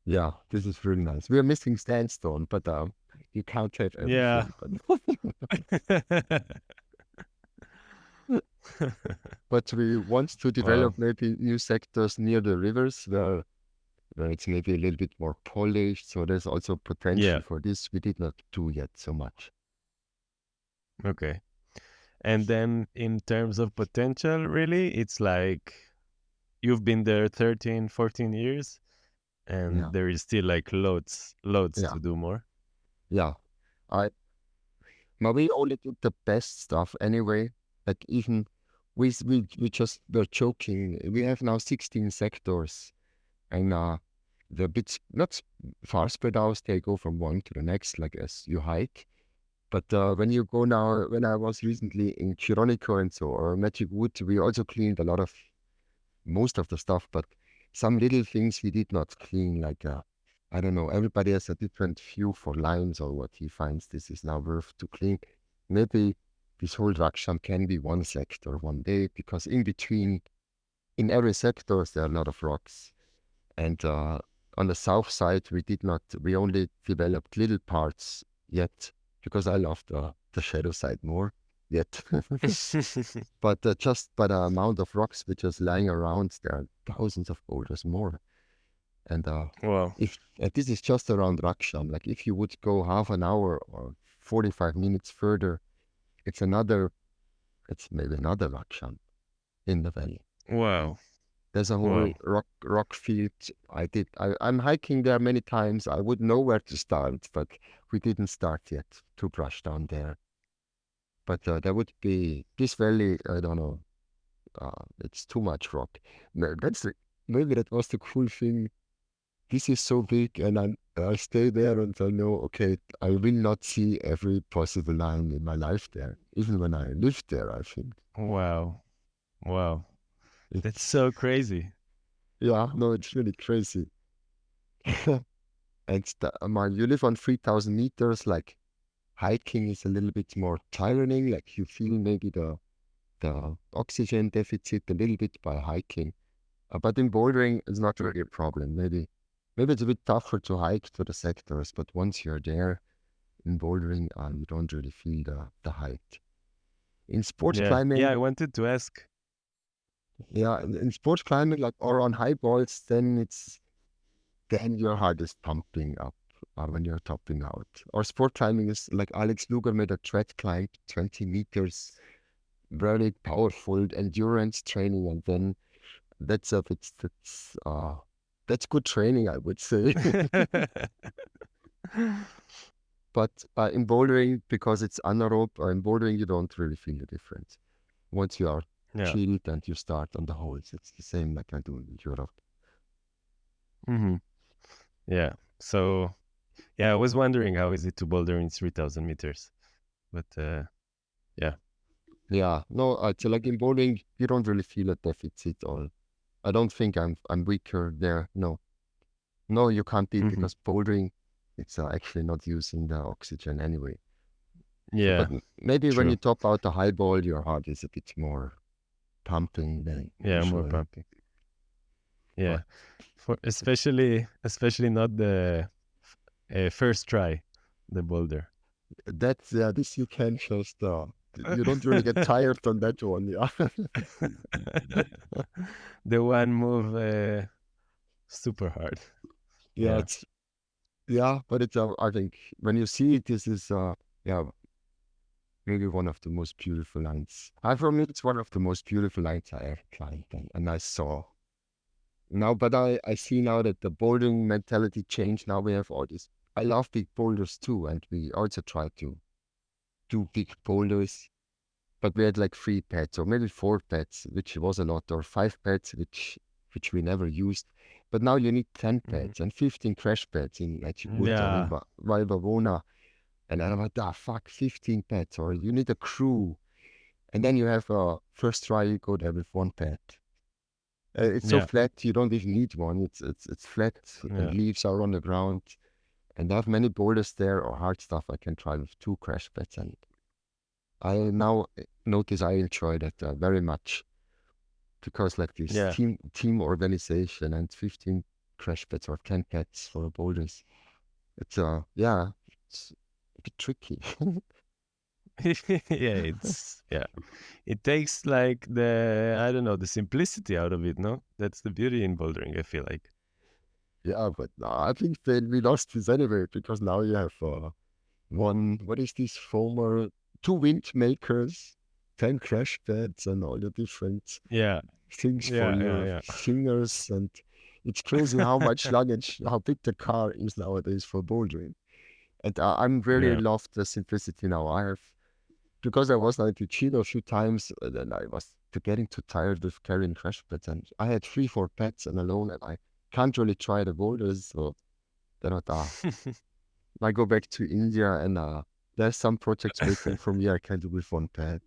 Yeah, this is really nice. We are missing sandstone, but you can't have Yeah. everything. But we want to Wow. develop maybe new sectors near the rivers where it's maybe a little bit more polished. So there's also Yeah. potential for this. We did not do yet so much. Okay. And then in terms of potential, really, it's like you've been there 13, 14 years and Yeah, there is still like loads yeah, to do more. yeah. I But we only did the best stuff anyway. Like even we just were joking. We have now 16 sectors, and the bits not far spread out. They go from one to the next, like as you hike. But when you go now, when I was recently in Chironico and so, or Magic Wood, we also cleaned a lot of most of the stuff, but some little things we did not clean, like I don't know, everybody has a different view for lines or what he finds this is now worth to clean. Maybe this whole Raksham can be one sector one day, because in between, in every sector, there are a lot of rocks. And on the south side, we only developed little parts yet, because I love the shadow side more yet. But just by the amount of rocks which is lying around, there are thousands of boulders more. And Wow. if and this is just around Raksham, like if you would go half an hour or 45 minutes further, it's another, it's maybe another Raksham in the valley. Wow. There's a whole Wow. rock field. I'm hiking there many times. I would know where to start, but we didn't start yet to brush down there. But there would be this valley. I don't know. It's too much rock. Maybe that was the cool thing. This is so big, and I'll stay there until I know, okay, I will not see every possible line in my life there, even when I lived there, I think. Wow. Wow. That's It's, so crazy. yeah, no, it's really crazy. And you live on 3,000 meters, like hiking is a little bit more tiring, like you feel maybe the oxygen deficit a little bit by hiking. But in bouldering, it's not really a problem. Maybe it's a bit tougher to hike to the sectors, but once you're there in bouldering, you don't really feel the height. In sports Yeah. Yeah, climbing, I wanted to ask. yeah, in sports climbing, like or on high balls, then your heart is pumping up when you're topping out. Or sport climbing is like Alex Luger made a tread climb, 20 meters, very powerful endurance training, and then that's a bit that's good training, I would say. But in bouldering, because it's anaerobe, or in bouldering, you don't really feel the difference. Once you are Yeah. chilled and you start on the holes, it's the same like I do in Europe. Hmm. Yeah. So, yeah, I was wondering how is it to boulder in 3,000 meters. But yeah. Yeah, no, so like in bouldering, you don't really feel a deficit, or I don't think I'm weaker there. No, no, you can't be, Hmm. because bouldering, it's actually not using the oxygen anyway. So, but Yeah. maybe when you True. top out the high ball, your heart is a bit more pumping than Yeah, more usual. pumping. Yeah. But For especially not the first try, the boulder. that's this you can just you don't really get tired on that one, yeah. The one move super hard. Yeah, Yeah. it's Yeah, but it's I think when you see it, this is yeah, maybe one of the most beautiful lines. For me, it's one of the most beautiful lines I ever climbed, and I saw now. But I see now that the bouldering mentality changed. Now we have all this. I love big boulders too, and we also try to do big boulders. But we had like 3 pads or maybe 4 pads, which was a lot, or 5 pads, which we never used. But now you need 10 Mhm. pads and 15 crash pads in Chibouta or Yeah, Valbavona. And I'm like, ah, fuck, 15 pads, or you need a crew. And then you have a first try, you go there with 1 pad. It's so yeah, flat, you don't even need one. It's flat, and yeah. leaves are on the ground. And I have many boulders there or hard stuff I can try with 2 crash pads. And I now notice I enjoy that very much because like this Yeah, team organization and 15 crash pads or 10 pads for boulders. It's yeah, it's a bit tricky. yeah. Yeah. It takes like the I don't know the simplicity out of it. No, that's the beauty in bouldering. I feel like. Yeah, but I think then we lost this anyway because now you have what is this former 2 wind makers, 10 crash pads and all the different Yeah, things for your yeah, fingers, and it's crazy how much luggage, how big the car is nowadays for bouldering. And I'm really yeah, love the simplicity now. I have because I was now in Ticino a few times, and then I was getting too tired with carrying crash pads, and I had 3, 4 pads and alone, and I can't really try the boulders, so then I thought, I go back to India, and there's some projects waiting for me. I can do with 1 pad,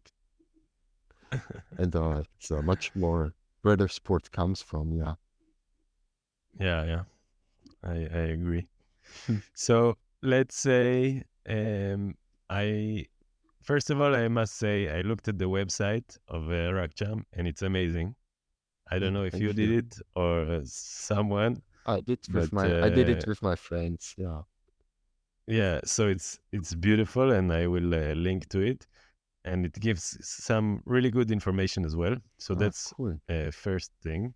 and it's much more where the sport comes from. Yeah, yeah, yeah. I agree. So let's say I first of all I must say I looked at the website of Rakcham and it's amazing. I don't know if you thank did you. it or someone, but I did it with my friends. Yeah. yeah. So it's beautiful, and I will link to it, and it gives some really good information as well. So Ah, that's cool. first thing.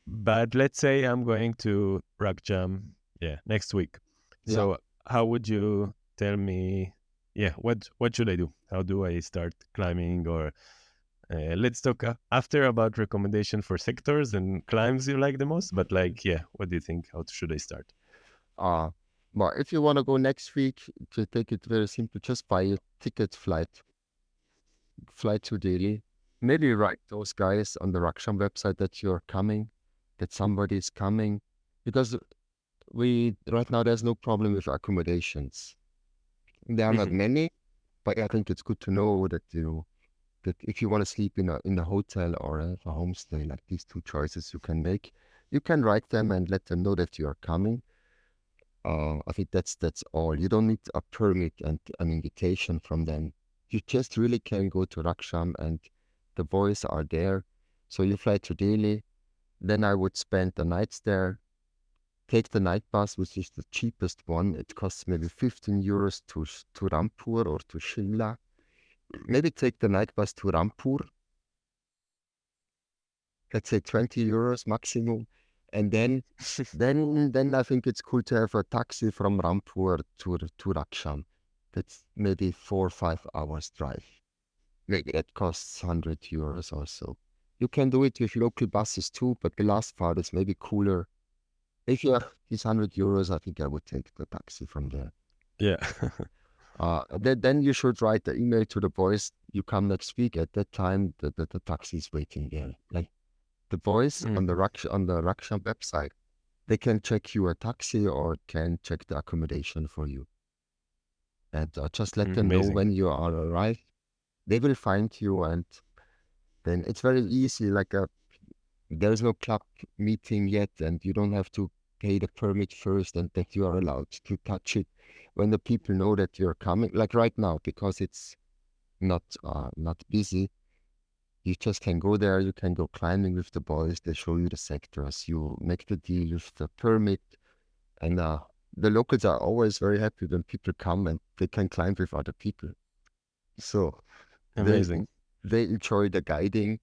But let's say I'm going to Rakcham, yeah, next week. Yeah. So how would you tell me? Yeah, what should I do? How do I start climbing? Or let's talk after about recommendation for sectors and climbs you like the most. But like, yeah, what do you think? How should I start? Uh, but if you want to go next week, to take it very simple, just buy a ticket flight to Delhi. Maybe write those guys on the Raksham website that you're coming, that somebody is coming, because we right now there's no problem with accommodations. There are not Hmm. many, but I think it's good to know that that if you want to sleep in a hotel or a homestay, like these 2 choices you can make, you can write them and let them know that you are coming. I think that's all. You don't need a permit and an invitation from them. You just really can go to Raksham and the boys are there. So you fly to Delhi. Then I would spend the nights there. Take the night bus, which is the cheapest one. It costs maybe 15 euros to Rampur or to Shimla. Maybe take the night bus to Rampur. Let's say 20 euros maximum. And then I think it's cool to have a taxi from Rampur to Raksham. That's maybe 4 or 5 hours drive. Maybe that costs 100 euros or so. You can do it with local buses too, but the last part is maybe cooler. If you have these 100 euros, I think I would take the taxi from there. Yeah. Then you should write the email to the boys. You come next week. At that time, the taxi is waiting there. Like the boys on Hmm. On the Raksham website, they can check you a taxi or can check the accommodation for you. And just let them know Amazing. when you are arrived. They will find you, and then it's very easy. Like there is no club meeting yet, and you don't have to pay the permit first, and that you are allowed to touch it when the people know that you're coming. Like right now, because it's not busy. You just can go there. You can go climbing with the boys. They show you the sectors. You make the deal with the permit. And the locals are always very happy when people come and they can climb with other people. So they Amazing. they enjoy the guiding,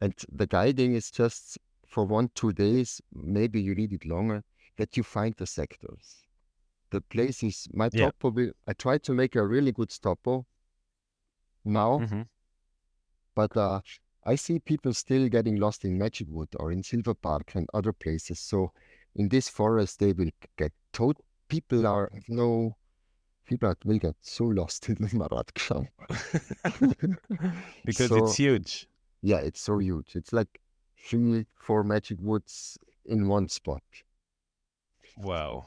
and the guiding is just for 1 2 days. Maybe you need it longer that you find the sectors. The place is my Yeah. topo. I try to make a really good topo now, Mm-hmm. but I see people still getting lost in Magic Wood or in Silver Park and other places. So in this forest, they will get told people are no people will get so lost in Rakcham. Because it's So huge. yeah, it's so huge. It's like 3, 4 Magic Woods in one spot. Wow.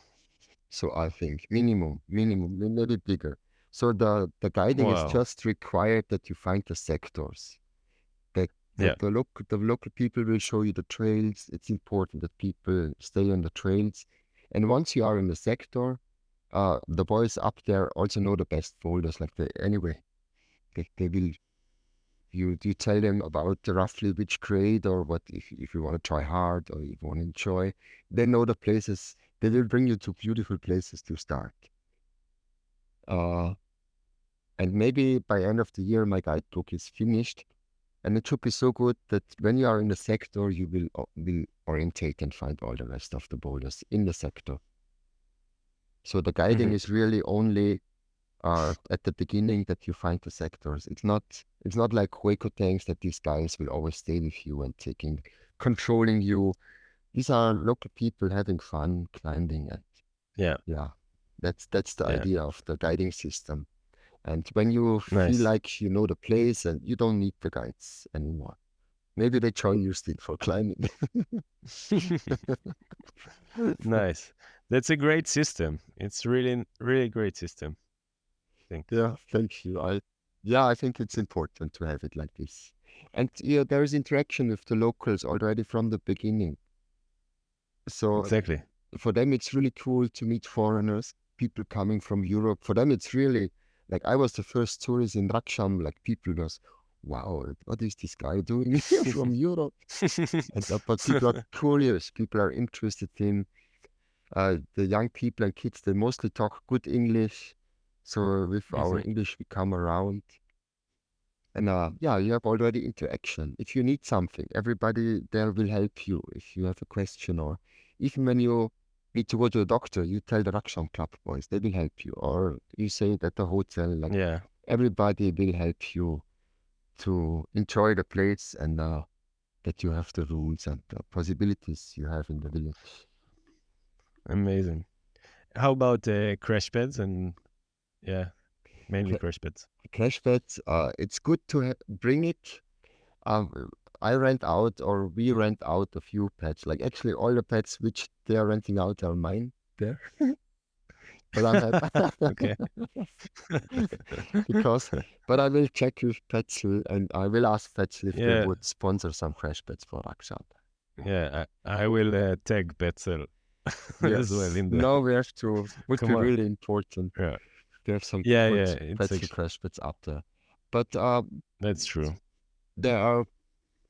So I think minimum, a little bigger. So the guiding is Wow. just required that you find the sectors. That Yeah. the local people will show you the trails. It's important that people stay on the trails. And once you are in the sector, the boys up there also know the best boulders. Like anyway, they will you tell them about roughly which grade or what if you want to try hard or if you want to enjoy. They know the places. They will bring you to beautiful places to start. Uh, and maybe by end of the year, my guidebook is finished, and it should be so good that when you are in the sector, you will orientate and find all the rest of the boulders in the sector. So the guiding Mm-hmm. is really only at the beginning that you find the sectors. It's not like Hueco tanks that these guys will always stay with you and controlling you. These are local people having fun climbing, and Yeah. yeah, that's the Yeah. idea of the guiding system. And when you feel Nice. like you know the place and you don't need the guides anymore, maybe they join you still for climbing. Nice. That's a great system. It's really, really great system. I think. Yeah, thank you. Yeah, I think it's important to have it like this. And there is interaction with the locals already from the beginning. So Exactly. for them, it's really cool to meet foreigners, people coming from Europe. For them, it's really like I was the first tourist in Rakcham. Like people was, wow, what is this guy doing here from Europe? And but people are curious. People are interested in the young people and kids. They mostly talk good English. So with our Mhm. English, we come around. And yeah, you have already interaction. If you need something, everybody there will help you. If you have a question, or even when you need to go to a doctor, you tell the Raksham Club boys, they will help you. Or you say it at the hotel, like Yeah. everybody will help you to enjoy the place and that you have the rules and the possibilities you have in the village. Amazing. How about crash pads and yeah, mainly Cra- crash pads. Crash pads, it's good to bring it. I rent out or we rent out a few pets. Like actually all the pets which they are renting out are mine there. But I'm happy Okay. because but I will check with Petzl and I will ask Petzl if they Yeah. would sponsor some crash pets for Rakshan. Yeah. I will tag Betzel as well Yes. in the. Now we have to would Come be on. really important Yeah. to have some Yeah. good Yeah. It's Petzl actually crash pets up there. But that's true. there are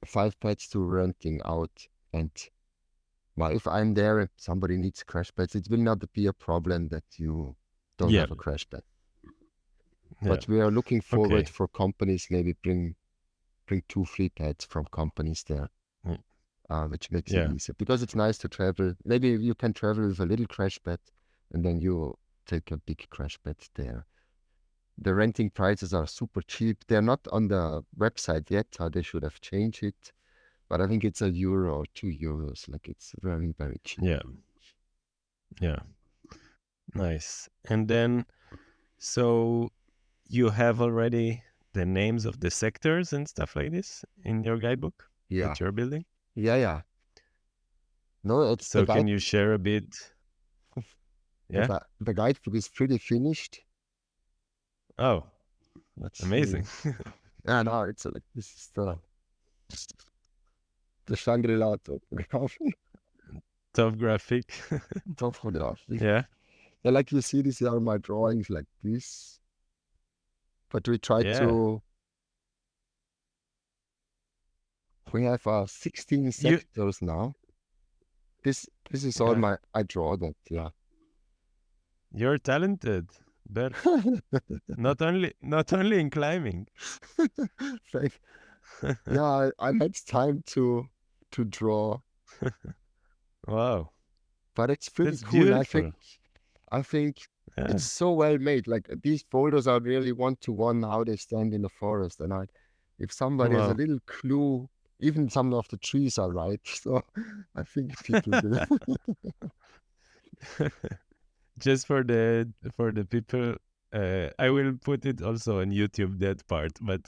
5 pets to renting out and well, if I'm there, if somebody needs crash pads, it will not be a problem that you don't Yeah. have a crash pad. Yeah. But we are looking forward Okay. for companies maybe bring 2 free pads from companies there, Mm. which makes it Yeah. easier because it's nice to travel. Maybe you can travel with a little crash pad, and then you take a big crash pad there. The renting prices are super cheap. They're not on the website yet. How they should have changed it, but I think it's €1 or €2. Like it's very very cheap. Yeah. Yeah. Nice. And then, so you have already the names of the sectors and stuff like this in your guidebook Yeah, that you're building. yeah. No, it's the So guide. can you share a bit? The, Yeah. gui- the guidebook is pretty finished. Oh, Let's see. amazing. Yeah, no, it's like this is the Shangri-La topograph. Tough graphic. Topograph. Yeah. Yeah, like you see, these are my drawings like this. But we try Yeah. to. We have 16 You sectors now. This is all yeah. my. I draw that. Yeah. You're talented, Bert. Not only in climbing. Thank- yeah, I had time to draw, Wow. but it's pretty That's cool. I think beautiful. I think it's Yeah. so well made. Like these boulders are really one to one how they stand in the forest. And if somebody has a Wow. little clue, even some of the trees are right. So I think people will. Just for the people, I will put it also on YouTube that part, but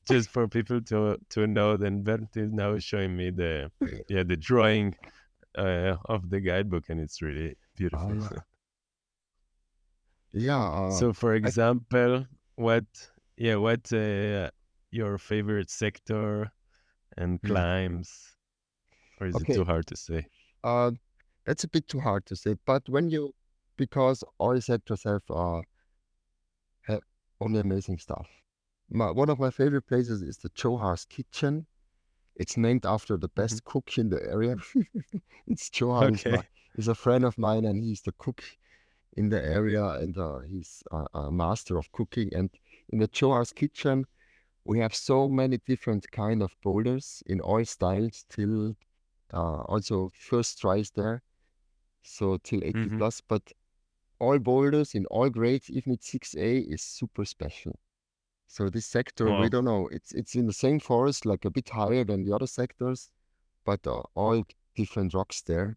just for people to know, then Bernd is now showing me the the drawing of the guidebook, and it's really Ah, beautiful. yeah. Yeah. So, for I, example, what what your favorite sector and hmm. climbs, or is it Okay. too hard to say? Uh, that's a bit too hard to say. But because all sectors have only amazing stuff. One of my favorite places is the Johar's Kitchen. It's named after the Mhm. best cook in the area. It's Johan Okay. is a friend of mine, and he's the cook in the area, and he's a master of cooking. And in the Johar's Kitchen, we have so many different kind of boulders in all styles till also first tries there, so till 80 Hmm. plus. But all boulders in all grades, even at 6A, is super special. So this sector, we Wow. don't know. It's in the same forest, like a bit higher than the other sectors, but all different rocks there.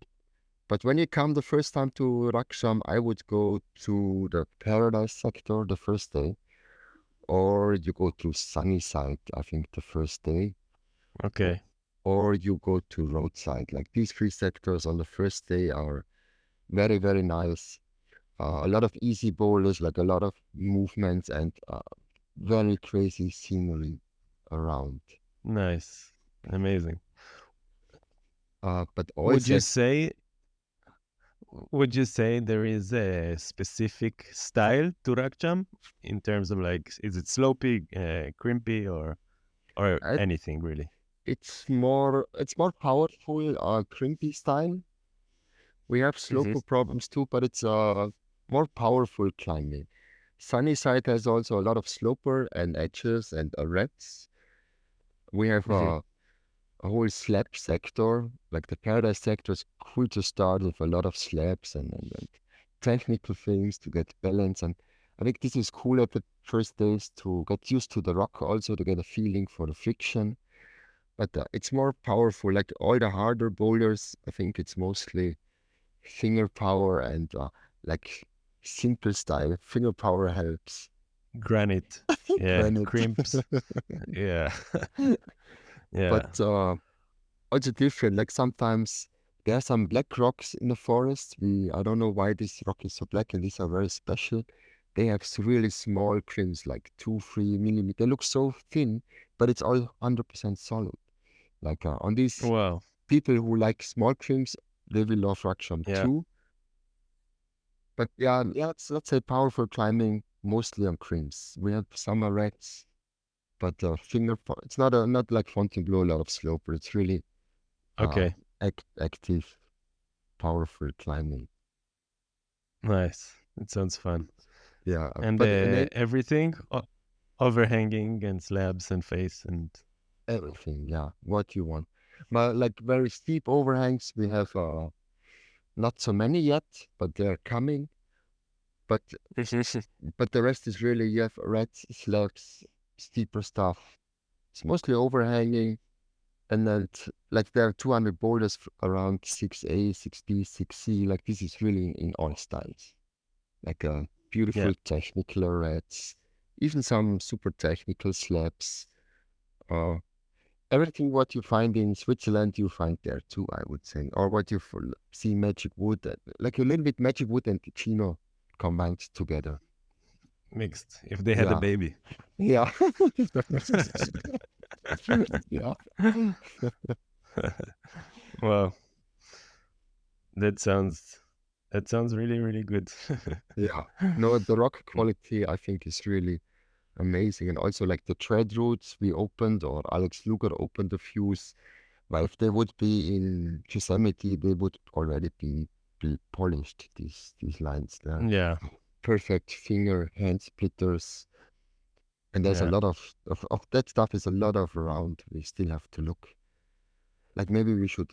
But when you come the first time to Rakcham, I would go to the Paradise sector the first day, or you go to Sunnyside, I think the first day, or, Okay. or you go to Roadside. Like these three sectors on the first day are very, very nice. A lot of easy boulders, like a lot of movements and very crazy scenery around. Nice. Amazing. But all Would you sec say would you say there is a specific style to Rakcham in terms of like, is it slopey, crimpy, or uh, anything really? it's more powerful, crimpy style. We have Hmm. slope problems too, but it's more powerful climbing. Sunnyside has also a lot of sloper and edges and reds. We have Hmm. a whole slab sector, like the Paradise sector is cool to start with a lot of slabs and technical things to get balance. And I think this is cool at the first days to get used to the rock, also to get a feeling for the friction. But it's more powerful, like all the harder boulders, I think it's mostly finger power and like simple style. Finger power helps. Granite. Yeah. Granite. Crimps. Yeah. But Yeah. also different. Like sometimes there are some black rocks in the forest. I don't know why this rock is so black, and these are very special. They have really small crimps, like 2, 3 millimeter. They look so thin, but it's all 100% solid. Like on these Wow. people who like small crimps, they will love Raksham Yeah. too. But yeah, let's say powerful climbing mostly on crimps. We have some reds, but it's not like Fontainebleau, a lot of slope, but it's really uh Okay. active, powerful climbing. Nice. It sounds fun. Yeah, And but then everything overhanging and slabs and face and everything, yeah, what you want. But like very steep overhangs, we have not so many yet, but they're coming. But but the rest is really you have reds, slabs, steeper stuff. It's mostly overhanging. And then like there are 200 borders around 6A, 6B, 6C. Like this is really in all styles. Like yeah, beautiful technical reds, even some super technical slabs. Uh, everything what you find in Switzerland, you find there too, I would say. Or what you see magic wood, like a little bit magic wood and Ticino combined together. mixed. If they had a Yeah. baby. Yeah. Yeah. Wow, that sounds that sounds really really good. Yeah. No, the rock quality I think is really amazing. And also like the tread routes we opened or Alex Luger opened a few. Well, if they would be in Yosemite, they would already be polished, these lines there. Yeah, Perfect finger hand splitters. And there's a yeah. lot of that stuff is a lot of around. We still have to look. Like maybe we should.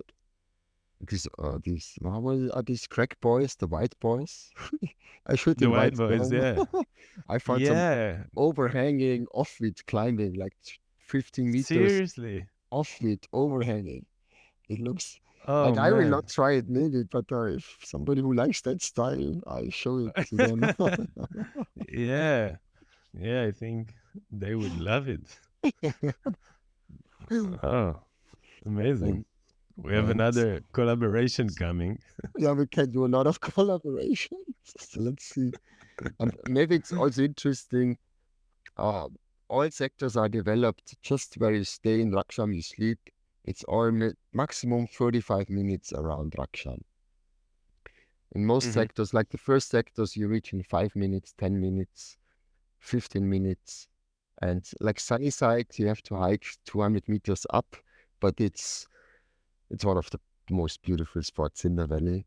are these crack boys, the white boys? I should The white invite boys, them. yeah. I found some Yeah. overhanging offbeat climbing, like 15 meters Seriously. offbeat overhanging. It looks Oh like I will man. not try it maybe, but if somebody who likes that style, I'll show it to them. Yeah. Yeah, I think they would love it. Oh, amazing. And, We have and another collaboration coming. yeah, we can do a lot of collaboration. So let's see. And maybe it's also interesting. Uh, all sectors are developed just where you stay in Rakcham, you sleep. It's all maximum 35 minutes around Rakcham. In most Hmm. sectors, like the first sectors, you reach in 5 minutes, 10 minutes, 15 minutes. And like Sunnyside, you have to hike 200 meters up, but it's one of the most beautiful spots in the valley.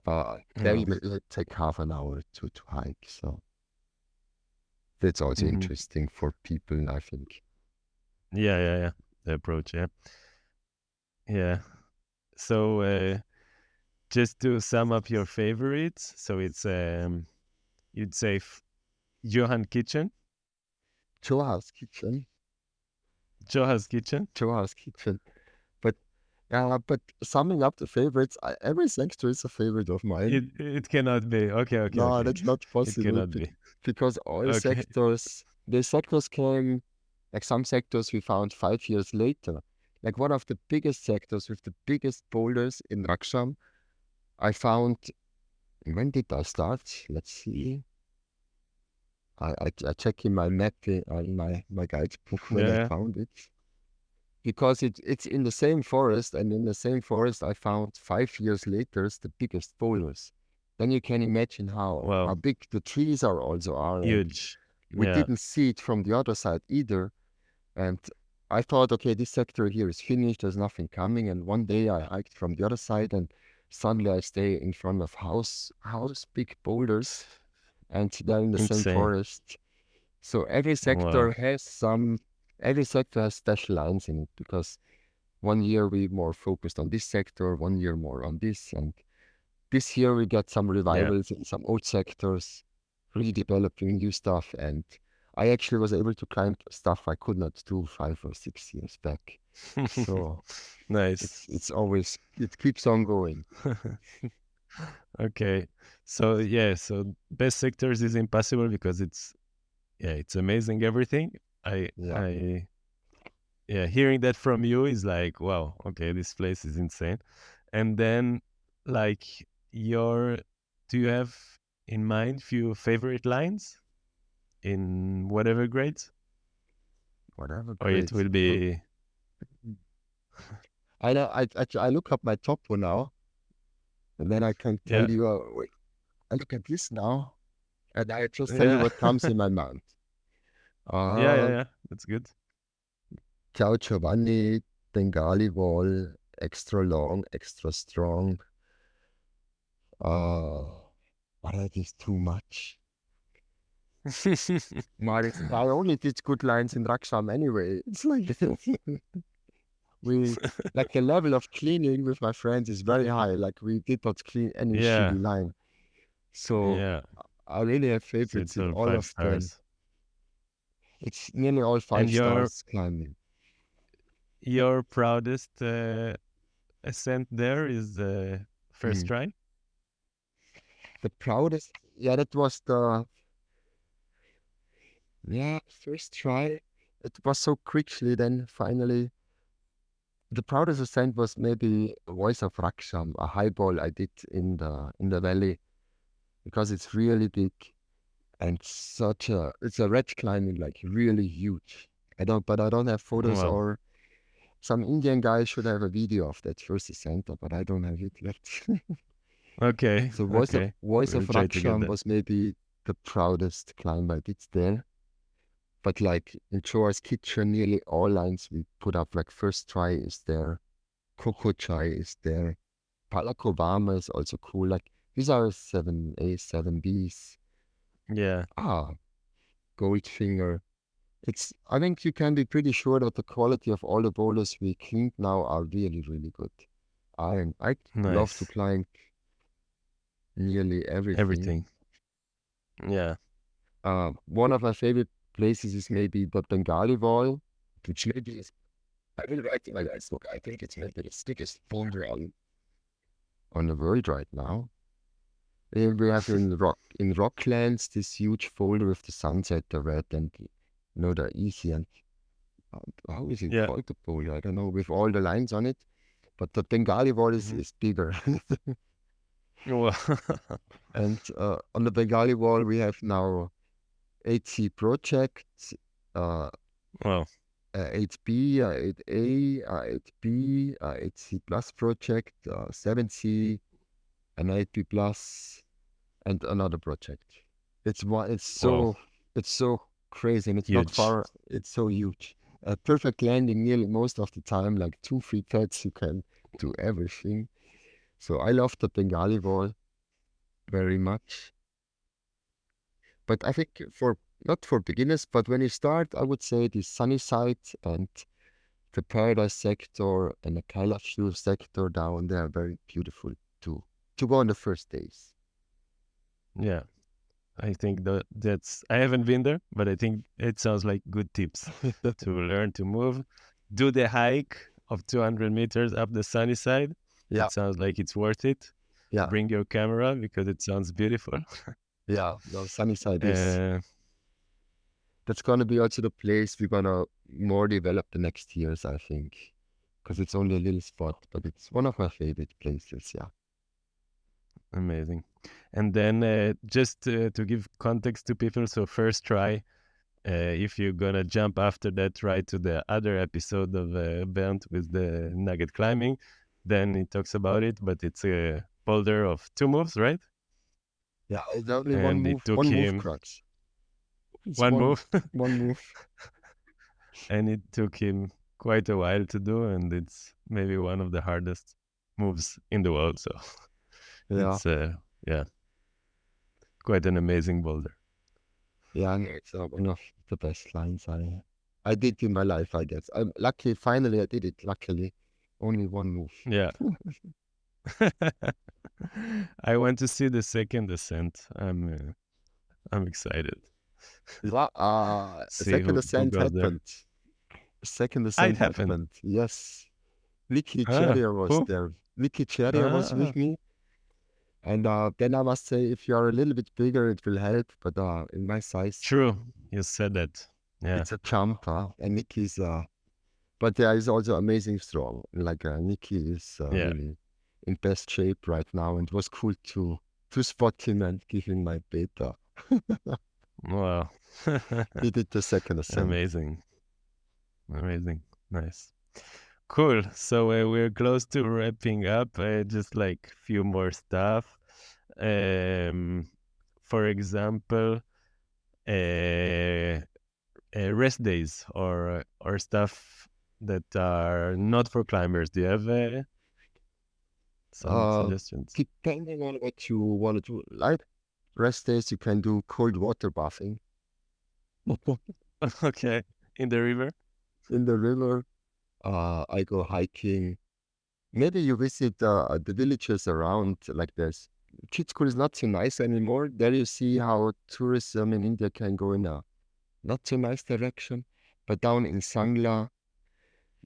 There Oh. you take half an hour to hike. So that's also Hmm. interesting for people, I think. Yeah, yeah, yeah. The approach, yeah. Yeah. So just to sum up your favorites, so it's you'd say Johan Kitchen, Joha's kitchen, Joha's Kitchen. Joha's kitchen. But yeah, but summing up the favorites, every sector is a favorite of mine. It cannot be. Okay, okay, No, okay. that's not It possible cannot be. because all Okay. sectors, the sectors came, like some sectors we found 5 years later. Like one of the biggest sectors with the biggest boulders in Raksham, I found, when did I start? Let's see. I check in my map, in my guidebook when I Yeah. found it. Because it's in the same forest, and in the same forest I found 5 years later the biggest boulders. Then you can imagine how Wow. big the trees are also are, and Huge. we Yeah. didn't see it from the other side either. And I thought, okay, this sector here is finished, there's nothing coming. And one day I hiked from the other side, and suddenly I stay in front of house big boulders, and they're in the same Insane. forest. So Wow. every sector has special lines in it, because one year we more focused on this sector, one year more on this, and this year we got some Yeah. revivals in some old sectors, redeveloping new stuff, and I actually was able to climb stuff I could not do 5 or 6 years back. So Nice. it's always, it keeps on going. Okay. So yeah, so best sectors is impossible because it's amazing everything. I Yeah. I yeah, hearing that from you is like, wow, okay, this place is insane. And then like your do you have in mind few favorite lines in whatever grades? Whatever, Or it great. will be I know, I look up my top one now, and then I can yeah. tell you, wait, I look at this now, and I just tell you Yeah. what comes in my mind. Yeah, yeah, Uh, yeah. That's good. Ciao Giovanni, Bengali wall, extra long, extra strong. But that is too much. Maris, I only did good lines in Raksham anyway. It's like we like the level of cleaning with my friends is very high. Like we did not clean any Yeah. shitty line. So Yeah. I really have So favorites it's in all all five of them. stars. It's nearly all And 5 stars climbing. your proudest ascent there is the first Mm. try? The proudest, yeah, that was the, yeah, first try. It was so quickly then finally. The proudest ascent was maybe Voice of Raksham, a high ball I did in the valley, because it's really big, and it's a red climbing, like really huge. I don't have photos, Wow. or some Indian guy should have a video of that first ascent, but I don't have it yet. Okay. So Okay. Voice of We'll try to get Raksham that. was maybe the proudest climb I did there. But like in Choa's kitchen, nearly all lines we put up, like first try is there, Coco Chai is there, Palakobama is also cool. Like these are 7As, 7Bs. Yeah. Ah, Goldfinger. I think you can be pretty sure that the quality of all the bowlers we cleaned now are really, really good. I love to Nice. climb nearly everything. Everything. Yeah. One of my favorite places is maybe the Bengali Wall, which maybe is, I will write in my guidebook. I think it's maybe the thickest boulder on the world right now. And we have in Rocklands this huge folder with the sunset, the red, and the easy and how is it Yeah. called, the boulder? I don't know, with all the lines on it. But the Bengali wall Hmm. is bigger. Wow. And on the Bengali wall we have now 8C projects, uh, Wow. 8B, 8A, 8B, 8C plus project, 7C, an 8B plus, and another project. Wow. It's so crazy, and it's not Huge. far. It's so huge. A perfect landing nearly most of the time, like 2 free pads, you can do everything. So I love the Bengali wall very much. But I think for not for beginners, but when you start, I would say the Sunnyside and the Paradise sector and the Kailashu sector down there are very beautiful to go on the first days. Yeah. I think that's I haven't been there, but I think it sounds like good tips to learn to move. Do the hike of 200 meters up the sunny side. Yeah, It sounds like it's worth it. yeah, Bring your camera because it sounds beautiful. yeah. No, Sunnyside is Uh, that's gonna be also the place we're gonna more develop the next years, I think, because it's only a little spot, but it's one of my favorite places. Yeah, Amazing. And then just to give context to people, so first try. If you're gonna jump after that, try to the other episode of Bernd with the nugget climbing. Then he talks about it, but it's a boulder of two moves, right? yeah. It's only And it took one move, him crux. It's one move, one move. and it took him quite a while to do, and it's maybe one of the hardest moves in the world. So Yeah, it's yeah, quite an amazing boulder. yeah. And it's one of the best lines I did in my life, I guess. I'm lucky. Finally, I did it. Luckily, only one move. Yeah. I want to see the second ascent. I'm excited. Yeah, a See second who ascent goes there. happened. A second Ah, it ascent happened. happened. Yes. Vicky Ah, Cheria was who? there. Vicky Cheria was Ah, with me. And then I must say, if you are a little bit bigger, it will help. But in my size, true. You said that. Yeah. it's a jump. And Nikki's, but there is also amazing strong. Like Nikki is Yeah. really in best shape right now. And it was cool to spot him and give him my beta. Wow. He did the second ascent. Amazing. Amazing. Nice. Cool. So we're close to wrapping up. Just like few more stuff. Um, for example, uh, rest days or stuff that are not for climbers. Do you have some Uh, suggestions? Depending on what you want to do, like rest days, you can do cold water bathing Okay, in the river. in the river. I go hiking. Maybe you visit the villages around, like this. Chitskul is not so nice anymore. There you see how tourism in India can go in a not so nice direction. But down in Sangla,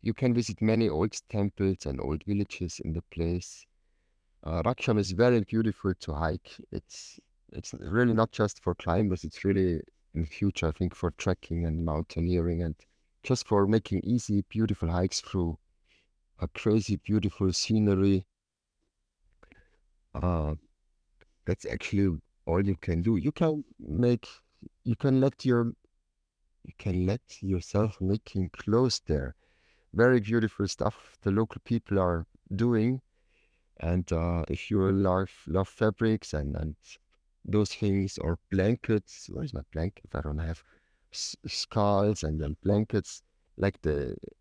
you can visit many old temples and old villages in the place. Rakcham is very beautiful to hike. It's really not just for climbers. It's really in the future, I think, for trekking and mountaineering and just for making easy, beautiful hikes through a crazy, beautiful scenery. Uh, that's actually all you can do. You can let you can let yourself making clothes there. Very beautiful stuff the local people are doing. And if you love fabrics and those things or blankets, where's my blanket? I don't have scarves and then blankets like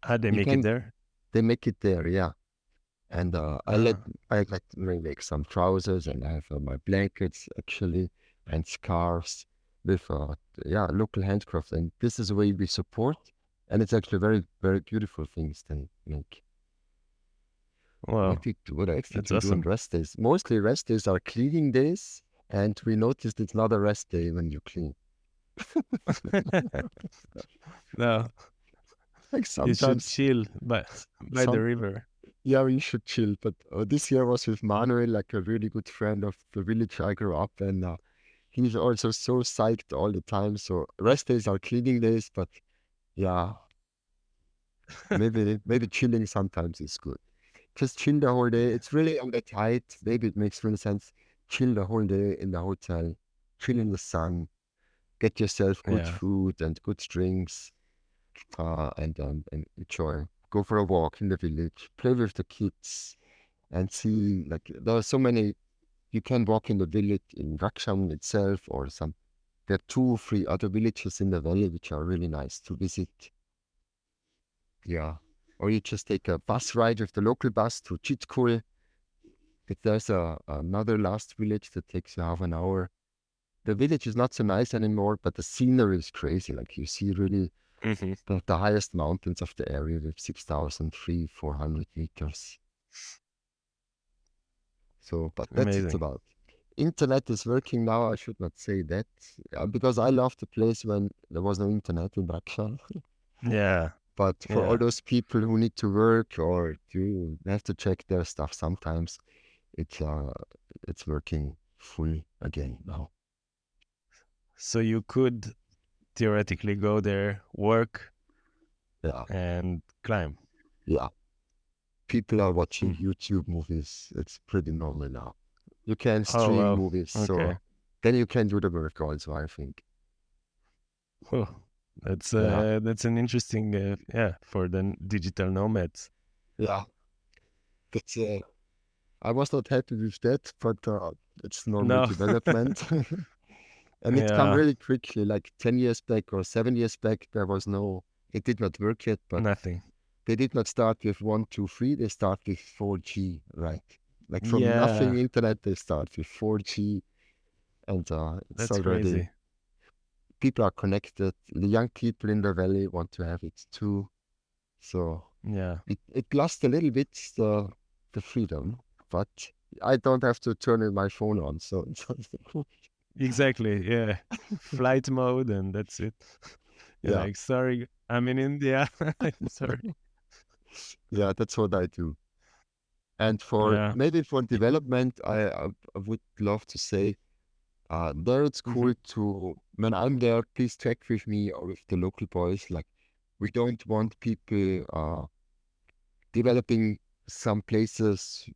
Ah, they you make it can there. they make it there, yeah. And Ah, I like to make some trousers and I have my blankets actually and scarves with yeah, local handcraft. And this is the way we support. And it's actually very, very beautiful things they make. Wow, what else did that's we do on awesome. rest days? Mostly rest days are cleaning days, and we noticed it's not a rest day when you clean. No, Like you should sometimes, chill by the some river. yeah, we should chill. But this year was with Manuel, like a really good friend of the village I grew up in. He's also so psyched all the time. So rest days are cleaning days, but yeah, maybe chilling sometimes is good. Just chill the whole day. It's really on the tide. Maybe it makes real sense. Chill the whole day in the hotel, chill in the sun, get yourself good Yeah. food and good drinks, and enjoy. Go for a walk in the village, play with the kids, and see like there are so many. You can walk in the village in Rakcham itself, or some. There are 2 or 3 other villages in the valley which are really nice to visit. Yeah. Or you just take a bus ride with the local bus to Ticino. If there's another last village that takes you half an hour. The village is not so nice anymore, but the scenery is crazy. Like you see really Hmm. the highest mountains of the area with 400 meters. So, but that's it's Amazing. about. Internet is working now. I should not say that because I love the place when there was no internet in Rakcham. Yeah. But for all Yeah. those people who need to work or to have to check their stuff sometimes, it's uh it's working full again now. So you could theoretically go there, work, Yeah, and climb. yeah. People are Hmm. watching YouTube movies. It's pretty normal now. You can Oh stream wow. movies, Okay. so then you can do the work also, I think. Oh, Yeah, that's an interesting yeah for the digital nomads. yeah. But I was not happy with that, but it's normal No. development. And it come Yeah. really quickly, like 10 years back or 7 years back, it did not work yet, but Nothing. they did not start with 1, 2, 3, they start with 4G, right? Like from Yeah. nothing internet, they start with 4G, and it's That's already, crazy. people are connected. The young people in the valley want to have it too. So Yeah. it lost a little bit the freedom, but I don't have to turn my phone on, so it's Exactly. Yeah. Flight mode and that's it. You're yeah, like, sorry, I'm in India. Sorry. yeah, that's what I do. And for Yeah. maybe for development, I would love to say, there it's Hmm. cool to, when I'm there, please check with me or with the local boys. Like, we don't want people developing some places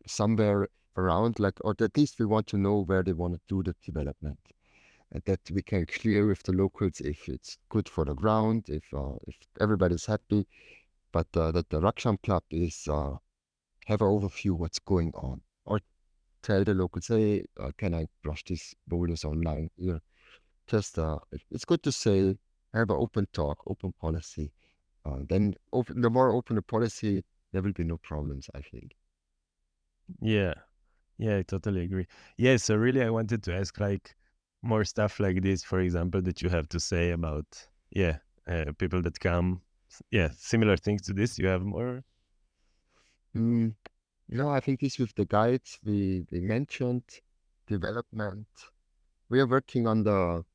somewhere around, like, or at least we want to know where they want to do the development. And that we can clear with the locals if it's good for the ground, if everybody's happy. But that the Raksham Club is have an overview what's going on. Or tell the locals, hey, can I brush these boulders online here? Just, it's good to say, have an open talk, open policy. Then the more open the policy, there will be no problems, I think. Yeah. Yeah, I totally agree. Yeah, so really I wanted to ask like more stuff like this, for example, that you have to say about yeah, people that come. Yeah, similar things to this. You have more? Mm, no, I think this with the guides we mentioned, development. We are working on the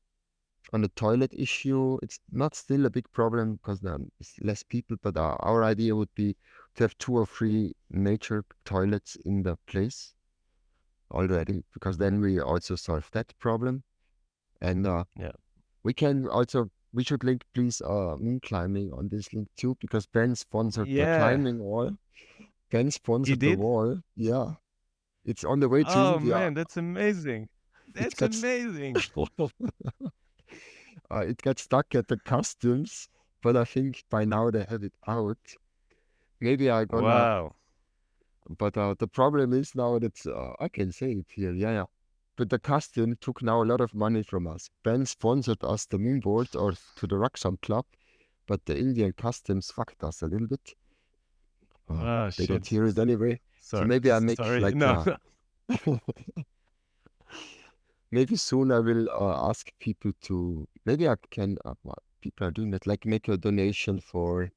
toilet issue. It's not still a big problem because there's less people, but our idea would be to have 2 or 3 major toilets in the place already, because then we also solve that problem. And Yeah. we can also, we should link please moon climbing on this link too, because Ben sponsored the Yeah. climbing wall. Ben You sponsored the did? wall. Yeah, it's on the way to Oh India. man, that's amazing. It That's gets amazing. it got stuck at the customs, but I think by now they have it out. Maybe I gonna, Wow. but the problem is now that I can say it here, yeah, yeah. But the custom took now a lot of money from us. Ben sponsored us the moonboard or to the Raksham Club, but the Indian customs fucked us a little bit. Oh They don't shit. hear it anyway. So Sorry. maybe I make Sorry. like No. maybe soon I will ask people to, maybe I can, people are doing that, like make a donation for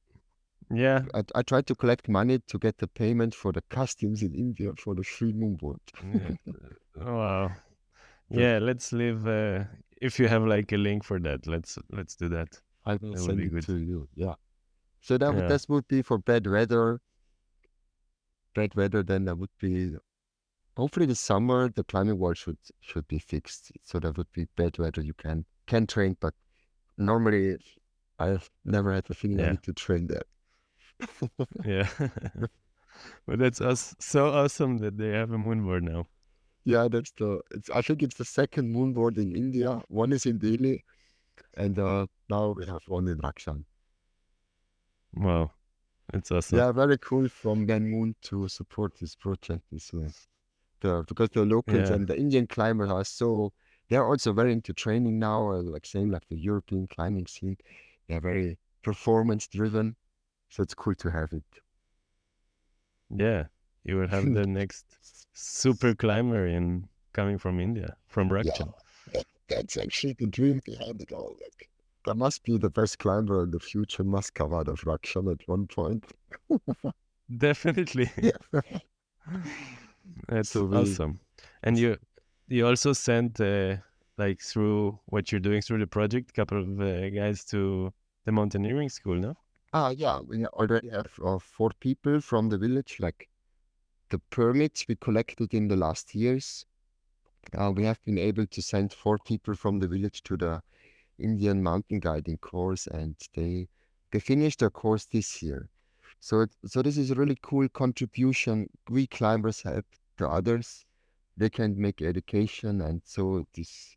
Yeah. I tried to collect money to get the payment for the customs in India for the free moonboard. Yeah. Wow. The, Yeah, let's leave if you have like a link for that, let's do that. I will That would send be it good. to you. Yeah. So that Yeah. this would be for bad weather. Bad weather, then that would be hopefully the summer. The climbing wall should be fixed. So that would be bad weather. You can train, but normally I've never had the feeling I Yeah. need to train there. Yeah. But that's so awesome that they have a moonboard now. Yeah, that's the. It's I think it's the second moonboard in India. One is in Delhi, and now we have one in Rakcham. Wow. That's awesome. Yeah, very cool from Ben Moon to support this project. Because the locals Yeah. and the Indian climbers are so they're also very into training now, like same like the European climbing scene. They're very performance driven, so it's cool to have it. Yeah. You will have the next super climber in coming from India, from Yeah, Rakcham. that's actually the dream behind it all. Like, there must be the best climber in the future must come out of Rakcham at one point. Definitely. That's So we, awesome. And you also sent like through what you're doing through the project, couple of guys to the mountaineering school, no? yeah, we already have 4 people from the village. Like the permits we collected in the last years, we have been able to send 4 people from the village to the Indian mountain guiding course, and they finished their course this year. So this is a really cool contribution. We climbers help the others. They can make education, and so this